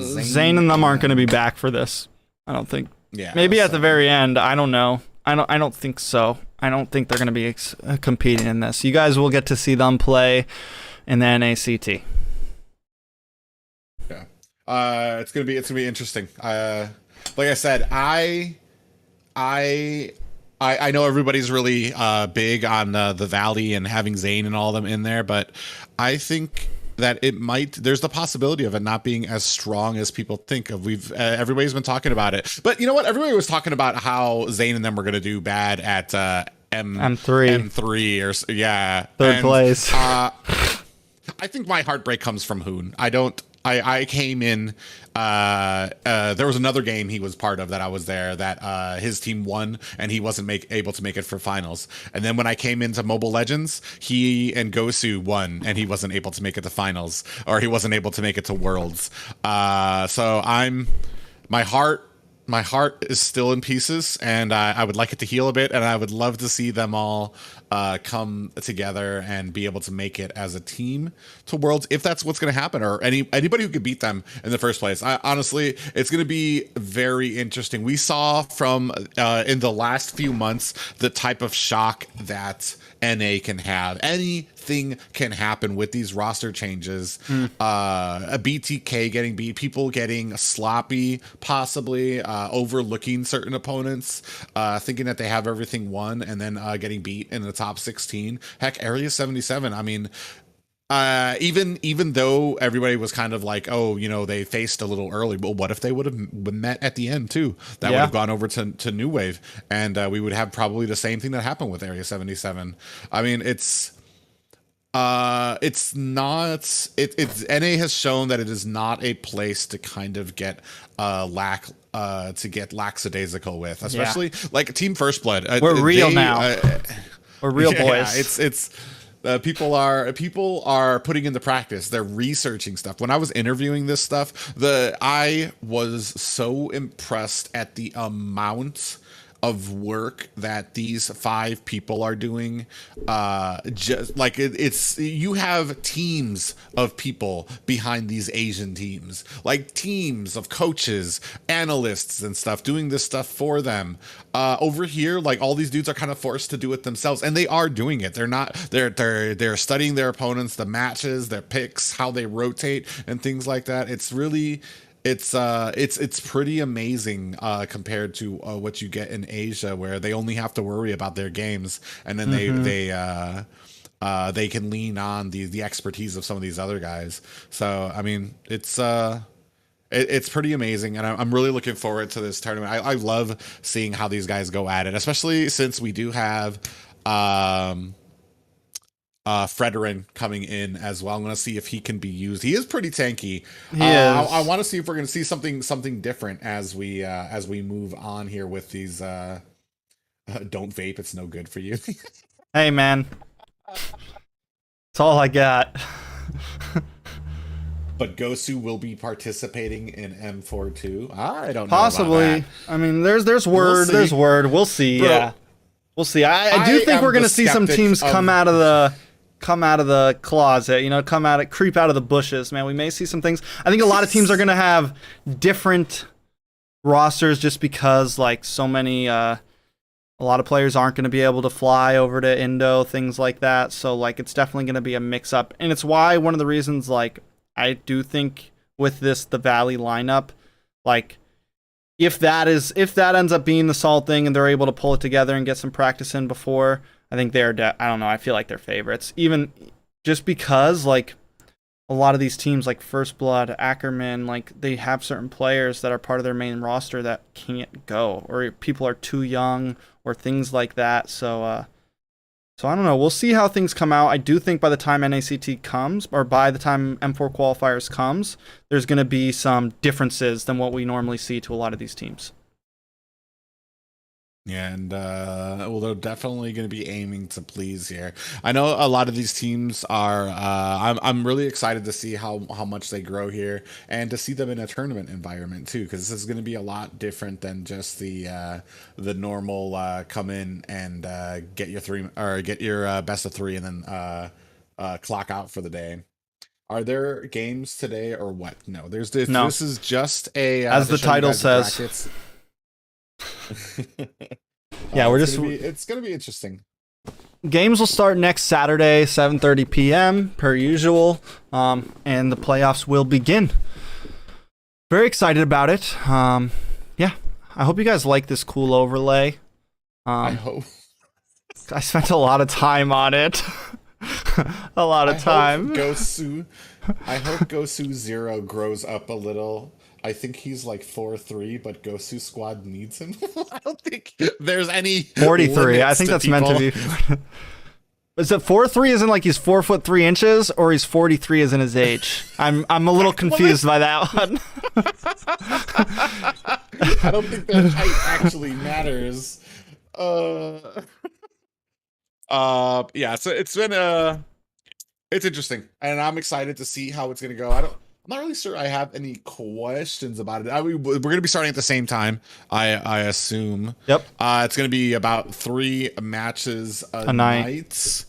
[SPEAKER 1] Zane and them aren't going to be back for this. I don't think.
[SPEAKER 2] Yeah,
[SPEAKER 1] maybe at the very end. I don't know. I don't think so. I don't think they're going to be competing in this. You guys will get to see them play in the NACT.
[SPEAKER 2] Yeah, it's gonna be interesting. Like I said, I know everybody's really big on the Valley and having Zane and all of them in there, but I think that there's the possibility of it not being as strong as people think of. Everybody's been talking about it, but you know what? Everybody was talking about how Zane and them were going to do bad at M3 or
[SPEAKER 1] third place.
[SPEAKER 2] I think my heartbreak comes from Hoon. I came in. There was another game he was part of that I was there that his team won and he wasn't able to make it for finals. And then when I came into Mobile Legends, he and Gosu won and he wasn't able to make it to finals, or he wasn't able to make it to Worlds. So my heart is still in pieces, and I would like it to heal a bit, and I would love to see them all come together and be able to make it as a team to Worlds, if that's what's going to happen, or anybody who could beat them in the first place. Honestly, it's going to be very interesting. We saw from in the last few months the type of shock that NA can have. Anything can happen with these roster changes. A BTK getting beat, people getting sloppy, possibly overlooking certain opponents, thinking that they have everything won, and then getting beat in the top 16. Heck, Area 77. I mean, even though everybody was kind of like, oh, they faced a little early, well, what if they would have met at the end too? That would have gone over to New Wave, and we would have probably the same thing that happened with Area 77. I mean, it's NA has shown that it is not a place to kind of get lackadaisical with, especially like Team First Blood.
[SPEAKER 1] We're real now. We're real boys.
[SPEAKER 2] It's people are putting into practice. They're researching stuff. When I was interviewing this stuff, I was so impressed at the amount of work that these 5 people are doing. Just like you have teams of people behind these Asian teams, like teams of coaches, analysts and stuff doing this stuff for them. Over here, like all these dudes are kind of forced to do it themselves, and they are doing it. They're studying their opponents, the matches, their picks, how they rotate and things like that. It's really it's pretty amazing compared to what you get in Asia, where they only have to worry about their games, and then they can lean on the expertise of some of these other guys. So I mean, it's pretty amazing, and I'm really looking forward to this tournament. I love seeing how these guys go at it, especially since we do have Fredrin coming in as well. I'm going to see if he can be used. He is pretty tanky.
[SPEAKER 1] He is.
[SPEAKER 2] I want to see if we're going to see something different as we move on here with these. Don't vape; it's no good for you.
[SPEAKER 1] Hey, man, that's all I got.
[SPEAKER 2] But Gosu will be participating in M4 too. I don't know.
[SPEAKER 1] Possibly. I mean, there's word. There's word. We'll see.
[SPEAKER 2] Bro,
[SPEAKER 1] yeah, we'll see. I do think we're gonna see some teams come out of the closet. You know, creep out of the bushes. Man, we may see some things. I think a lot of teams are gonna have different rosters just because like so many. A lot of players aren't going to be able to fly over to Indo, things like that. So like it's definitely going to be a mix up, and it's why one of the reasons like. I do think with the Valley lineup, like if that ends up being the solid thing and they're able to pull it together and get some practice in before, I think I don't know, I feel like they're favorites. Even just because like a lot of these teams like First Blood, Ackerman, like they have certain players that are part of their main roster that can't go, or people are too young or things like that. So I don't know. We'll see how things come out. I do think by the time NACT comes, or by the time M4 qualifiers comes, there's going to be some differences than what we normally see to a lot of these teams.
[SPEAKER 2] Yeah, and well, they're definitely going to be aiming to please here. I know a lot of these teams are. I'm really excited to see how much they grow here, and to see them in a tournament environment too, because this is going to be a lot different than just the normal come in and get your best of three and then clock out for the day. Are there games today or what? No,
[SPEAKER 1] No.
[SPEAKER 2] This is just a
[SPEAKER 1] as the title says. Yeah,
[SPEAKER 2] it's gonna be interesting.
[SPEAKER 1] Games will start next Saturday, 7:30 p.m. per usual, and the playoffs will begin. Very excited about it. Yeah, I hope you guys like this cool overlay.
[SPEAKER 2] I hope.
[SPEAKER 1] I spent a lot of time on it. A lot of time.
[SPEAKER 2] I hope Gosu Zero grows up a little. I think he's like 4'3", but Gosu Squad needs him. I don't think there's any
[SPEAKER 1] 43. I think that's meant to be. Is it 4'3" as in like he's 4'3" or he's 43 as in his age? I'm a little confused by that one.
[SPEAKER 2] I don't think that height actually matters. Yeah, so it's been it's interesting, and I'm excited to see how it's gonna go. I'm not really sure I have any questions about it. We're going to be starting at the same time, I assume.
[SPEAKER 1] Yep.
[SPEAKER 2] It's going to be about 3 matches a night.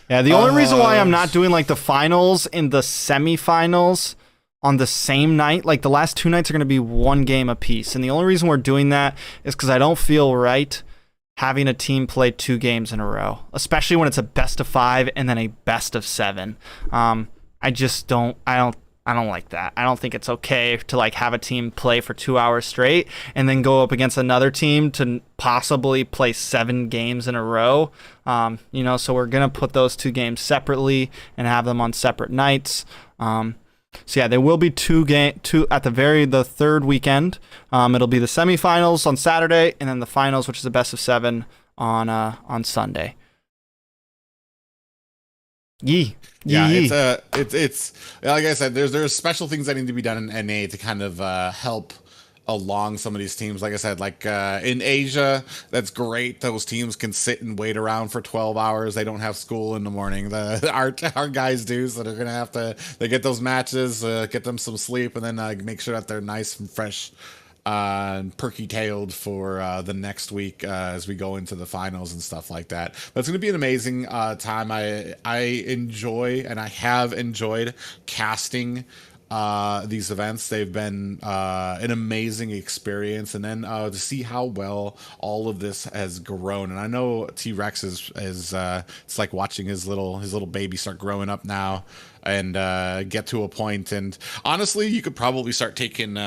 [SPEAKER 1] Yeah, the only reason why I'm not doing like the finals and the semifinals on the same night, like the last 2 nights are going to be 1 game apiece. And the only reason we're doing that is because I don't feel right having a team play 2 games in a row, especially when it's a best of 5 and then a best of 7. I just don't like that. I don't think it's okay to like have a team play for 2 hours straight and then go up against another team to possibly play 7 games in a row. So we're going to put those 2 games separately and have them on separate nights. So yeah, there will be 2 at the third weekend. It'll be the semifinals on Saturday and then the finals, which is the best of 7 on Sunday.
[SPEAKER 2] It's like I said, there's special things that need to be done in NA to kind of help along some of these teams. Like I said, like in Asia, that's great. Those teams can sit and wait around for 12 hours. They don't have school in the morning. Our guys do, so they're gonna have to get those matches, get them some sleep, and then make sure that they're nice and fresh perky-tailed for the next week as we go into the finals and stuff like that. But it's going to be an amazing time. I enjoy, and I have enjoyed casting these events. They've been an amazing experience, and then to see how well all of this has grown. And I know T-Rex is it's like watching his little baby start growing up now and get to a point. And honestly, you could probably start taking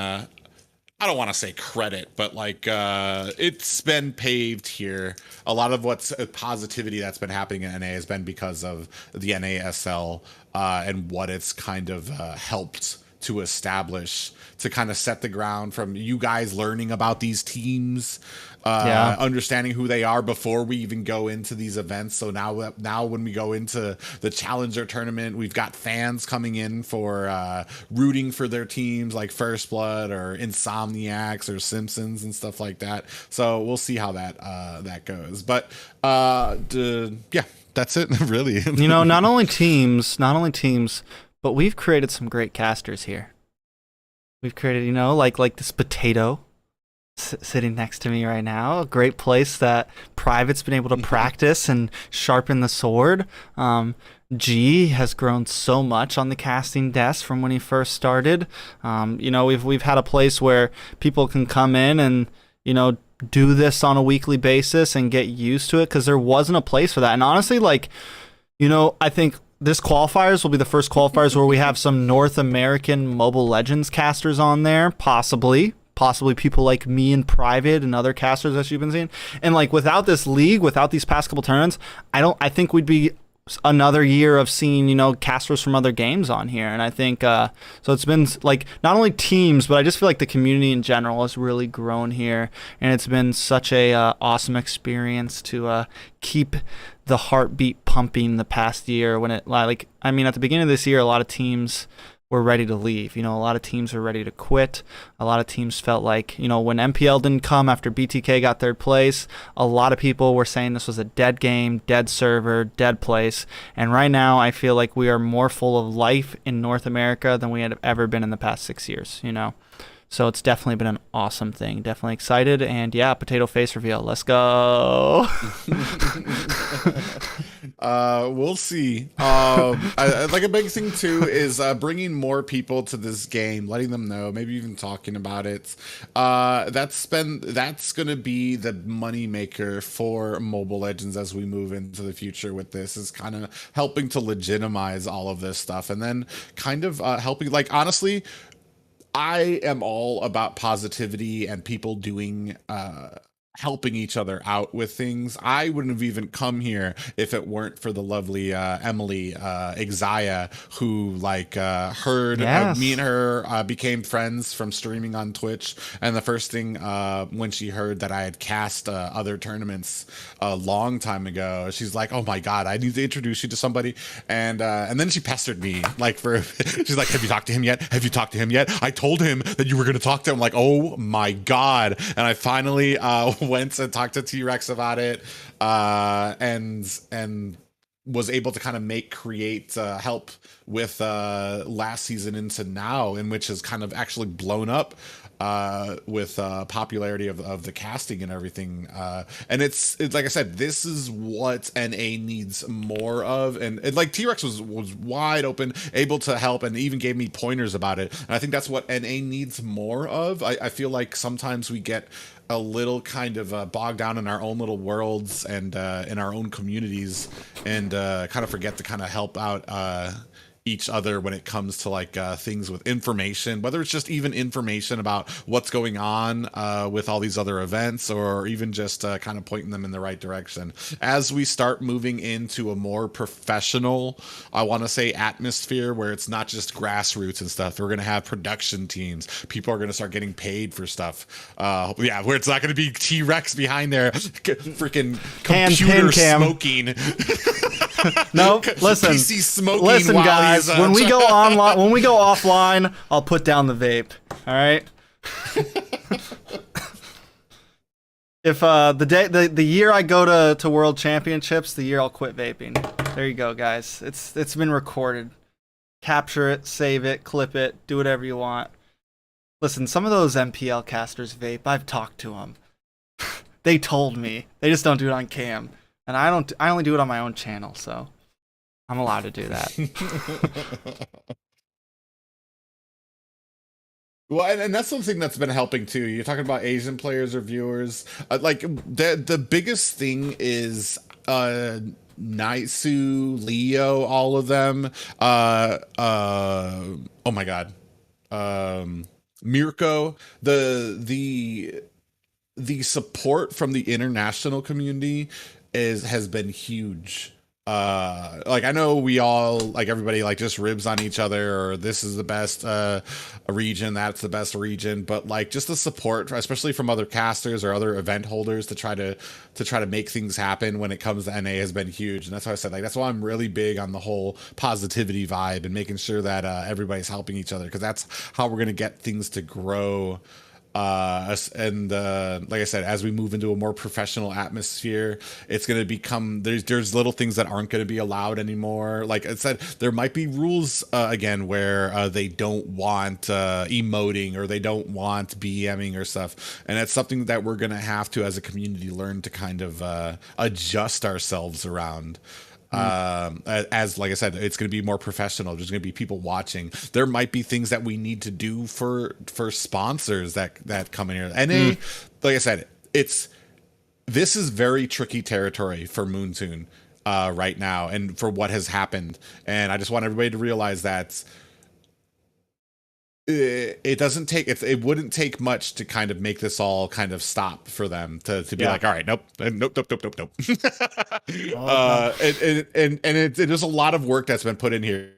[SPEAKER 2] I don't want to say credit, but like it's been paved here. A lot of what's positivity that's been happening in NA has been because of the NASL and what it's kind of helped to establish, to kind of set the ground from you guys learning about these teams, understanding who they are before we even go into these events. So now when we go into the Challenger tournament, we've got fans coming in for rooting for their teams like First Blood or Insomniacs or Simpsons and stuff like that. So we'll see how that goes. But yeah, that's it, really.
[SPEAKER 1] You know, not only teams, but we've created some great casters here. We've created, you know, like this potato sitting next to me right now. A great place that Private's been able to practice and sharpen the sword. G has grown so much on the casting desk from when he first started. You know, we've had a place where people can come in and, you know, do this on a weekly basis and get used to it, because there wasn't a place for that. And honestly, like, you know, I think this qualifiers will be the first qualifiers where we have some North American Mobile Legends casters on there, possibly people like me and Private and other casters that you've been seeing. And like, without this league, without these past couple tournaments, I think we'd be another year of seeing, you know, casters from other games on here. And I think so it's been like not only teams, but I just feel like the community in general has really grown here, and it's been such a awesome experience to keep the heartbeat pumping the past year. When it, like, I mean, at the beginning of this year, a lot of teams were ready to leave. You know, a lot of teams were ready to quit. A lot of teams felt like, you know, when MPL didn't come after BTK got third place, a lot of people were saying this was a dead game, dead server, dead place. And right now, I feel like we are more full of life in North America than we had ever been in the past 6 years, you know? So it's definitely been an awesome thing. Definitely excited. And yeah, potato face reveal. Let's go.
[SPEAKER 2] We'll see. Like a big thing too is bringing more people to this game, letting them know, maybe even talking about it. That's going to be the money maker for Mobile Legends as we move into the future with this, is kind of helping to legitimize all of this stuff, and then kind of helping, like, honestly, I am all about positivity and people doing helping each other out with things. I wouldn't have even come here if it weren't for the lovely Emily Exaya, who heard me and her became friends from streaming on Twitch. And the first thing when she heard that I had cast other tournaments a long time ago, she's like, "Oh my god, I need to introduce you to somebody." And then she pestered me she's like, "Have you talked to him yet? Have you talked to him yet? I told him that you were going to talk to him." I'm like, "Oh my god." And I finally went and talked to T-Rex about it, and was able to kind of create help with last season into now, in which has kind of actually blown up with popularity of the casting and everything. And it's like I said, this is what NA needs more of. And like T-Rex was wide open, able to help, and even gave me pointers about it. And I think that's what NA needs more of. I feel like sometimes we get a little kind of bogged down in our own little worlds and in our own communities, and kind of forget to kind of help out each other when it comes to things with information, whether it's just even information about what's going on with all these other events, or even just kind of pointing them in the right direction. As we start moving into a more professional, I want to say, atmosphere, where it's not just grassroots and stuff, we're going to have production teams. People are going to start getting paid for stuff. Where it's not going to be T-Rex behind there freaking computer smoking.
[SPEAKER 1] No, listen,
[SPEAKER 2] PC smoking.
[SPEAKER 1] Listen, guys. When we go offline, I'll put down the vape. All right. If the year I go to World Championships, the year I'll quit vaping. There you go, guys. It's been recorded. Capture it, save it, clip it, do whatever you want. Listen, some of those MPL casters vape. I've talked to them. They told me. They just don't do it on cam. And I only do it on my own channel, so I'm allowed to do that.
[SPEAKER 2] Well, and that's something that's been helping too. You're talking about Asian players or viewers. The biggest thing is Naisu, Leo, all of them. Oh my god, Mirko. The support from the international community has been huge. like I know we all like everybody like just ribs on each other, or this is the best region, that's the best region, but like just the support, especially from other casters or other event holders, to try to make things happen when it comes to NA has been huge. And that's why I said, like, that's why I'm really big on the whole positivity vibe and making sure that everybody's helping each other, because that's how we're going to get things to grow. And like I said, as we move into a more professional atmosphere, it's going to become, there's little things that aren't going to be allowed anymore. Like I said, there might be rules again where they don't want emoting, or they don't want BMing or stuff, and that's something that we're going to have to, as a community, learn to kind of adjust ourselves around. As like I said, it's going to be more professional. There's going to be people watching. There might be things that we need to do for sponsors that come in here. And like I said, this is very tricky territory for Moontoon right now, and for what has happened. And I just want everybody to realize that it doesn't take, it wouldn't take much to kind of make this all kind of stop for them to be like, all right, nope. And there's a lot of work that's been put in here,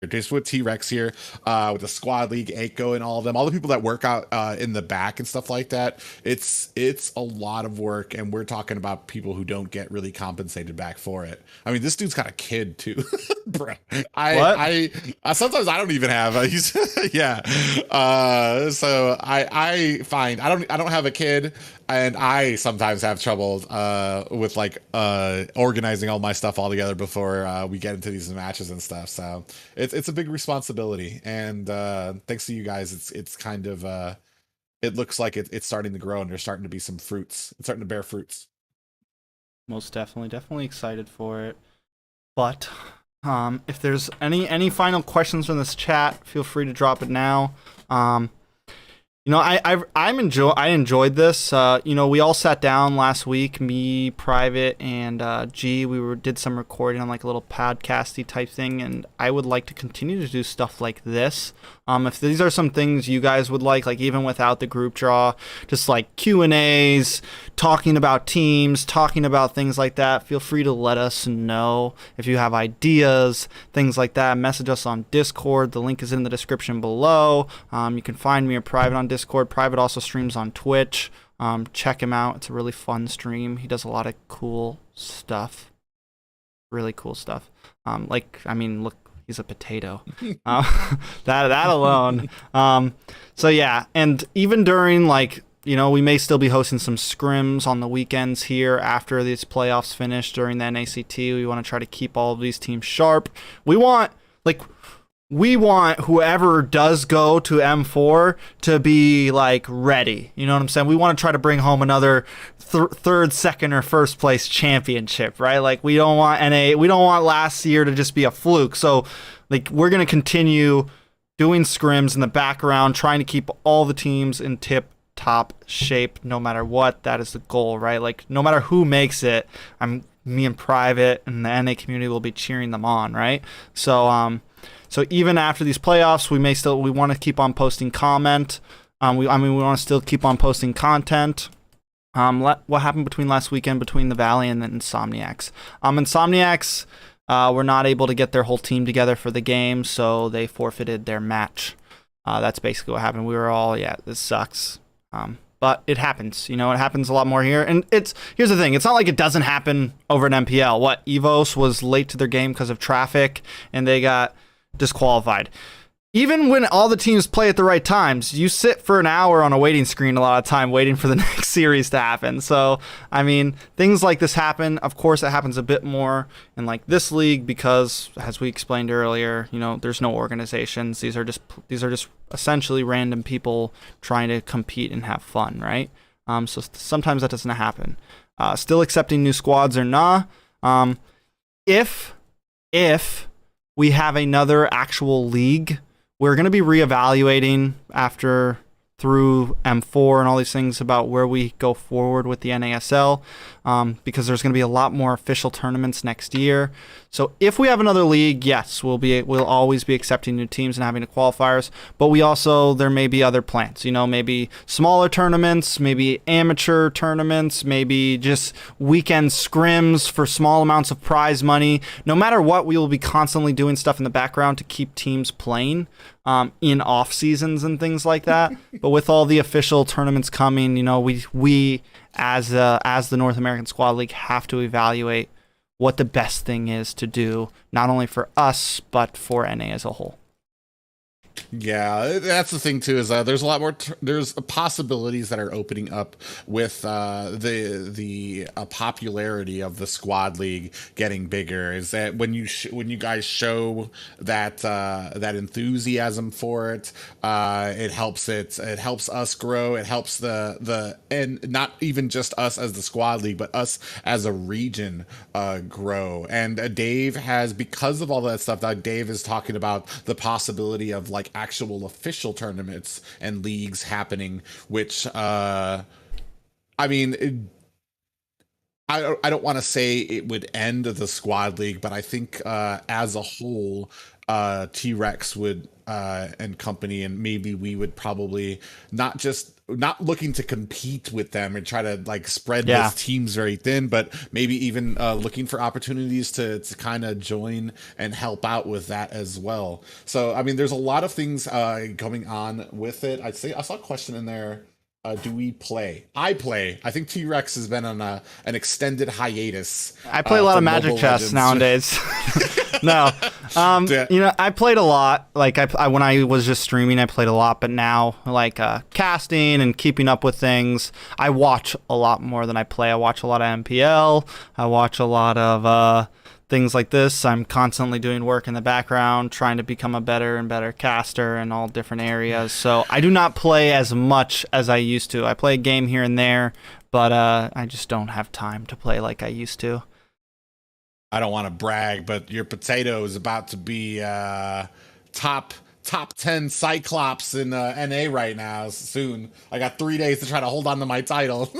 [SPEAKER 2] just with T-Rex here, with the Squad League, Aiko, and all of them, all the people that work out in the back and stuff like that. It's a lot of work, and we're talking about people who don't get really compensated back for it. I mean, this dude's got a kid too, bro. I sometimes I don't even have. He's yeah. So I find I don't have a kid, and I sometimes have trouble with like organizing all my stuff all together before we get into these matches and stuff. So it's a big responsibility, and thanks to you guys, it's kind of it looks like it's starting to grow, and there's starting to be some fruits. It's starting to bear fruits.
[SPEAKER 1] Most definitely excited for it. But if there's any final questions from this chat, feel free to drop it now. You know, I enjoyed this. You know, we all sat down last week, me, Private, and G. We did some recording on like a little podcasty type thing, and I would like to continue to do stuff like this. If these are some things you guys would like even without the group draw, just like Q&As, talking about teams, talking about things like that, feel free to let us know if you have ideas, things like that. Message us on Discord. The link is in the description below. You can find me or Private on Discord. Private also streams on Twitch. Check him out. It's a really fun stream. He does a lot of cool stuff. Really cool stuff. Like, I mean, look, he's a potato. That alone. So yeah, and even during like, you know, we may still be hosting some scrims on the weekends here after these playoffs finish during the NACT. We want to try to keep all of these teams sharp. We want whoever does go to M4 to be like ready. You know what I'm saying? We want to try to bring home another third, second, or first place championship, right? Like we don't want last year to just be a fluke. So like we're going to continue doing scrims in the background, trying to keep all the teams in tip top shape no matter what. That is the goal, right? Like no matter who makes it, me and Private and the NA community will be cheering them on, right? So even after these playoffs, we want to keep on posting comment. We want to still keep on posting content. What happened between last weekend between the Valley and the Insomniacs? Insomniacs were not able to get their whole team together for the game, so they forfeited their match. That's basically what happened. We were all, this sucks. But it happens, you know, it happens a lot more here. And here's the thing, it's not like it doesn't happen over an MPL. What, EVOS was late to their game because of traffic, and they got disqualified. Even when all the teams play at the right times, you sit for an hour on a waiting screen a lot of time waiting for the next series to happen. So, I mean, things like this happen. Of course, it happens a bit more in like this league because, as we explained earlier, you know, there's no organizations. These are just essentially random people trying to compete and have fun, right? So sometimes that doesn't happen. Still accepting new squads or not. If we have another actual league, we're going to be reevaluating after through M4 and all these things about where we go forward with the NASL, because there's going to be a lot more official tournaments next year. So if we have another league, yes, we'll always be accepting new teams and having the qualifiers. But there may be other plans. Maybe smaller tournaments, maybe amateur tournaments, maybe just weekend scrims for small amounts of prize money. No matter what, we will be constantly doing stuff in the background to keep teams playing in off seasons and things like that. But with all the official tournaments coming, we as the North American Squad League have to evaluate what the best thing is to do, not only for us but for NA as a whole.
[SPEAKER 2] Yeah, that's the thing too, is there's a lot more there's possibilities that are opening up with the popularity of the squad league getting bigger. Is that when you guys show that enthusiasm for it, it helps us grow. It helps and not even just us as the squad league, but us as a region grow. And Dave has, because of all that stuff, Dave is talking about the possibility of like actual official tournaments and leagues happening, which I mean, I don't want to say it would end the squad league, but I think as a whole, T-Rex would and company, and maybe we would probably not looking to compete with them and try to like spread those teams very thin, but maybe even looking for opportunities to kind of join and help out with that as well. So I mean, there's a lot of things going on with it. I saw a question in there. Do we play? I play. I think T-Rex has been on an extended hiatus.
[SPEAKER 1] I play a lot of Magic Chess nowadays. No, I played a lot. Like when I was just streaming, I played a lot. But now, like casting and keeping up with things, I watch a lot more than I play. I watch a lot of MPL. I watch a lot of things like this. I'm constantly doing work in the background, trying to become a better and better caster in all different areas. So I do not play as much as I used to. I play a game here and there, but I just don't have time to play like I used to.
[SPEAKER 2] I don't want to brag, but your potato is about to be top 10 Cyclops in NA right now soon. I got 3 days to try to hold on to my title.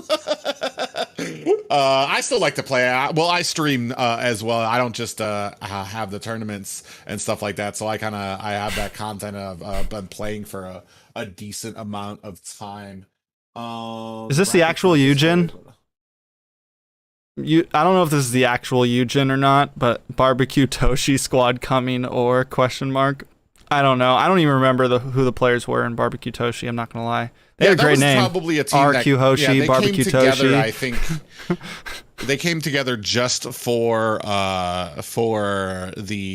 [SPEAKER 2] I still like to play. I stream as well. I don't just have the tournaments and stuff like that. So I have that content of been playing for a decent amount of time.
[SPEAKER 1] Is this the actual Eugen? I don't know if this is the actual Eugen or not, but Barbecue Toshi squad coming or question mark? I don't know. I don't even remember who the players were in Barbecue Toshi. I'm not gonna lie. They had a great name.
[SPEAKER 2] Probably a team
[SPEAKER 1] RQ Hoshi, Barbecue Toshi.
[SPEAKER 2] I think they came together just for the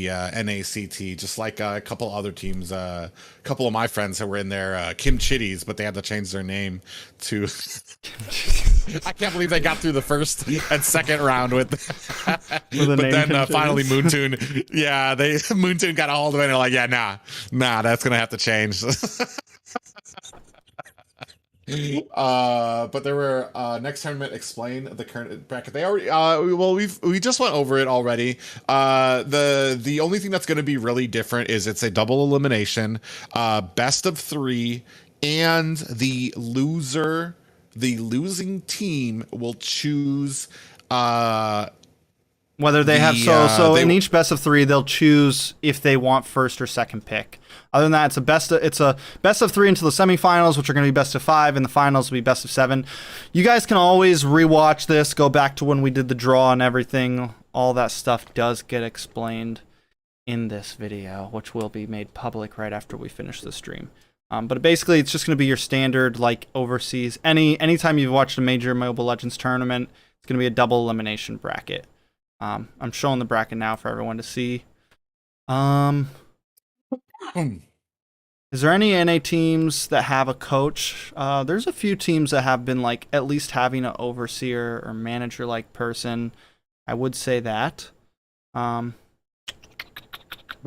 [SPEAKER 2] NACT, just like a couple other teams. A couple of my friends who were in there, Kim Chitties, but they had to change their name to. I can't believe they got through the first and second round with but then finally Moontoon, Moontoon got a hold of it and they're like, nah, that's gonna have to change. But there were next tournament, explain the current bracket. They already we just went over it already. The only thing that's going to be really different is it's a double elimination, best of 3, and the losing team will choose
[SPEAKER 1] whether they have in each best of 3 they'll choose if they want first or second pick. Other than that, it's a best of 3 into the semifinals, which are going to be best of 5, and the finals will be best of 7. You guys can always rewatch this, go back to when we did the draw and everything. All that stuff does get explained in this video, which will be made public right after we finish the stream. But basically, it's just going to be your standard, like, overseas. Anytime you've watched a major Mobile Legends tournament, it's going to be a double elimination bracket. I'm showing the bracket now for everyone to see. Is there any NA teams that have a coach? There's a few teams that have been, like, at least having an overseer or manager-like person. I would say that. The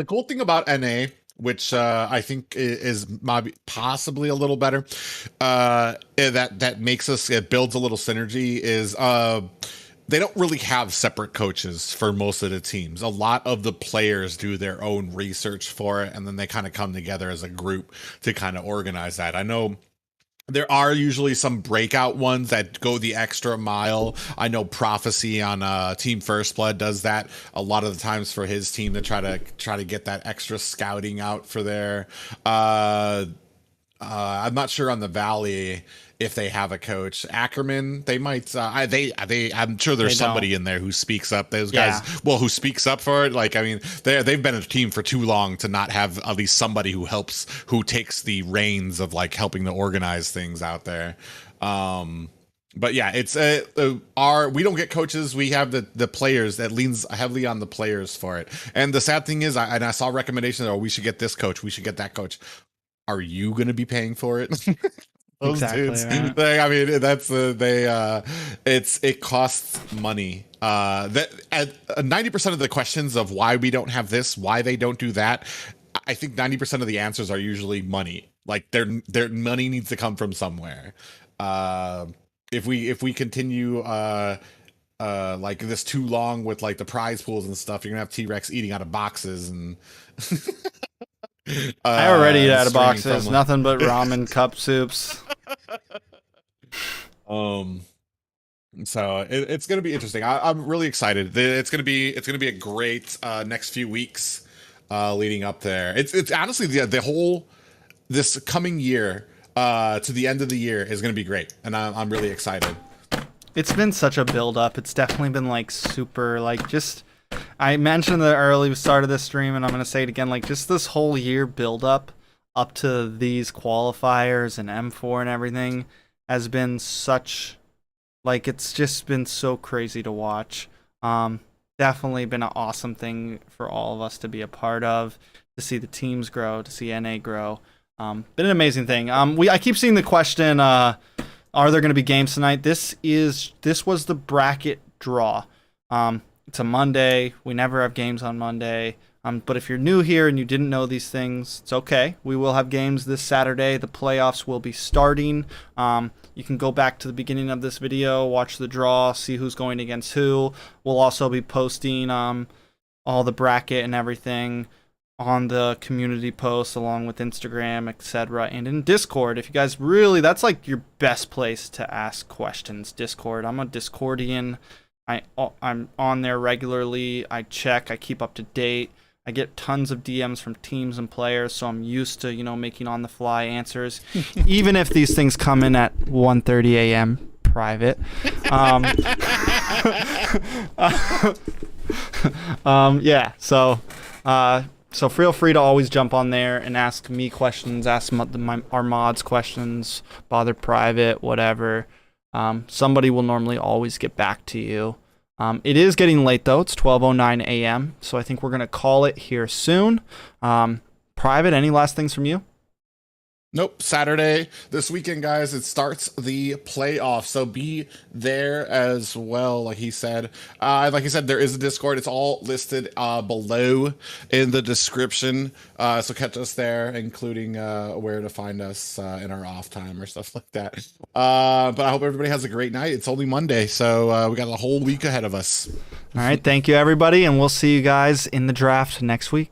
[SPEAKER 2] cool thing about NA, which I think is possibly a little better, that makes it builds a little synergy, is they don't really have separate coaches for most of the teams. A lot of the players do their own research for it, and then they kind of come together as a group to kind of organize that. I know There are usually some breakout ones that go the extra mile. I know Prophecy on Team First Blood does that a lot of the times for his team to try to get that extra scouting out for their. I'm not sure on the Valley if they have a coach. Ackerman, they might. I'm sure there's somebody in there who speaks up. Those guys, well, who speaks up for it. Like, I mean, they've been a team for too long to not have at least somebody who helps, who takes the reins of like helping to organize things out there. But yeah, it's we don't get coaches. We have the players that leans heavily on the players for it. And the sad thing is, I saw recommendations. Oh, we should get this coach. We should get that coach. Are you going to be paying for it? Those
[SPEAKER 1] exactly.
[SPEAKER 2] dudes,
[SPEAKER 1] right.
[SPEAKER 2] I mean, that's it costs money. That 90% of the questions of why we don't have this, why they don't do that, I think 90% of the answers are usually money. Like their money needs to come from somewhere. If we continue like this too long with like the prize pools and stuff, you're gonna have T-Rex eating out of boxes and.
[SPEAKER 1] I already eat out of boxes. Nothing but ramen cup soups.
[SPEAKER 2] So it's going to be interesting. I'm really excited. It's going to be a great next few weeks leading up there. It's honestly the whole this coming year to the end of the year is going to be great, and I'm really excited.
[SPEAKER 1] It's been such a build up. It's definitely been like super like just. I mentioned the early start of this stream, and I'm going to say it again, like just this whole year build up to these qualifiers and M4 and everything has been such, like, it's just been so crazy to watch. Definitely been an awesome thing for all of us to be a part of, to see the teams grow, to see NA grow. Been an amazing thing. I keep seeing the question, are there going to be games tonight? This was the bracket draw. It's a Monday. We never have games on Monday. But if you're new here and you didn't know these things, it's okay. We will have games this Saturday. The playoffs will be starting. You can go back to the beginning of this video, watch the draw, see who's going against who. We'll also be posting all the bracket and everything on the community posts along with Instagram, etc. And in Discord. If you guys really, that's like your best place to ask questions, Discord. I'm a Discordian. I'm on there regularly. I check. I keep up to date. I get tons of DMs from teams and players, so I'm used to, making on-the-fly answers, even if these things come in at 1:30 a.m. private. Yeah. So feel free to always jump on there and ask me questions, ask our mods questions, bother private, whatever. Somebody will normally always get back to you. It is getting late, though. It's 12:09 a.m., so I think we're going to call it here soon. Private, any last things from you?
[SPEAKER 2] Nope. Saturday, this weekend, guys, it starts the playoffs, so be there as well, like he said. Like he said, there is a Discord. It's all listed below in the description, so catch us there, including where to find us in our off time or stuff like that. But I hope everybody has a great night. It's only Monday, so we got a whole week ahead of us.
[SPEAKER 1] All right, thank you, everybody, and we'll see you guys in the draft next week.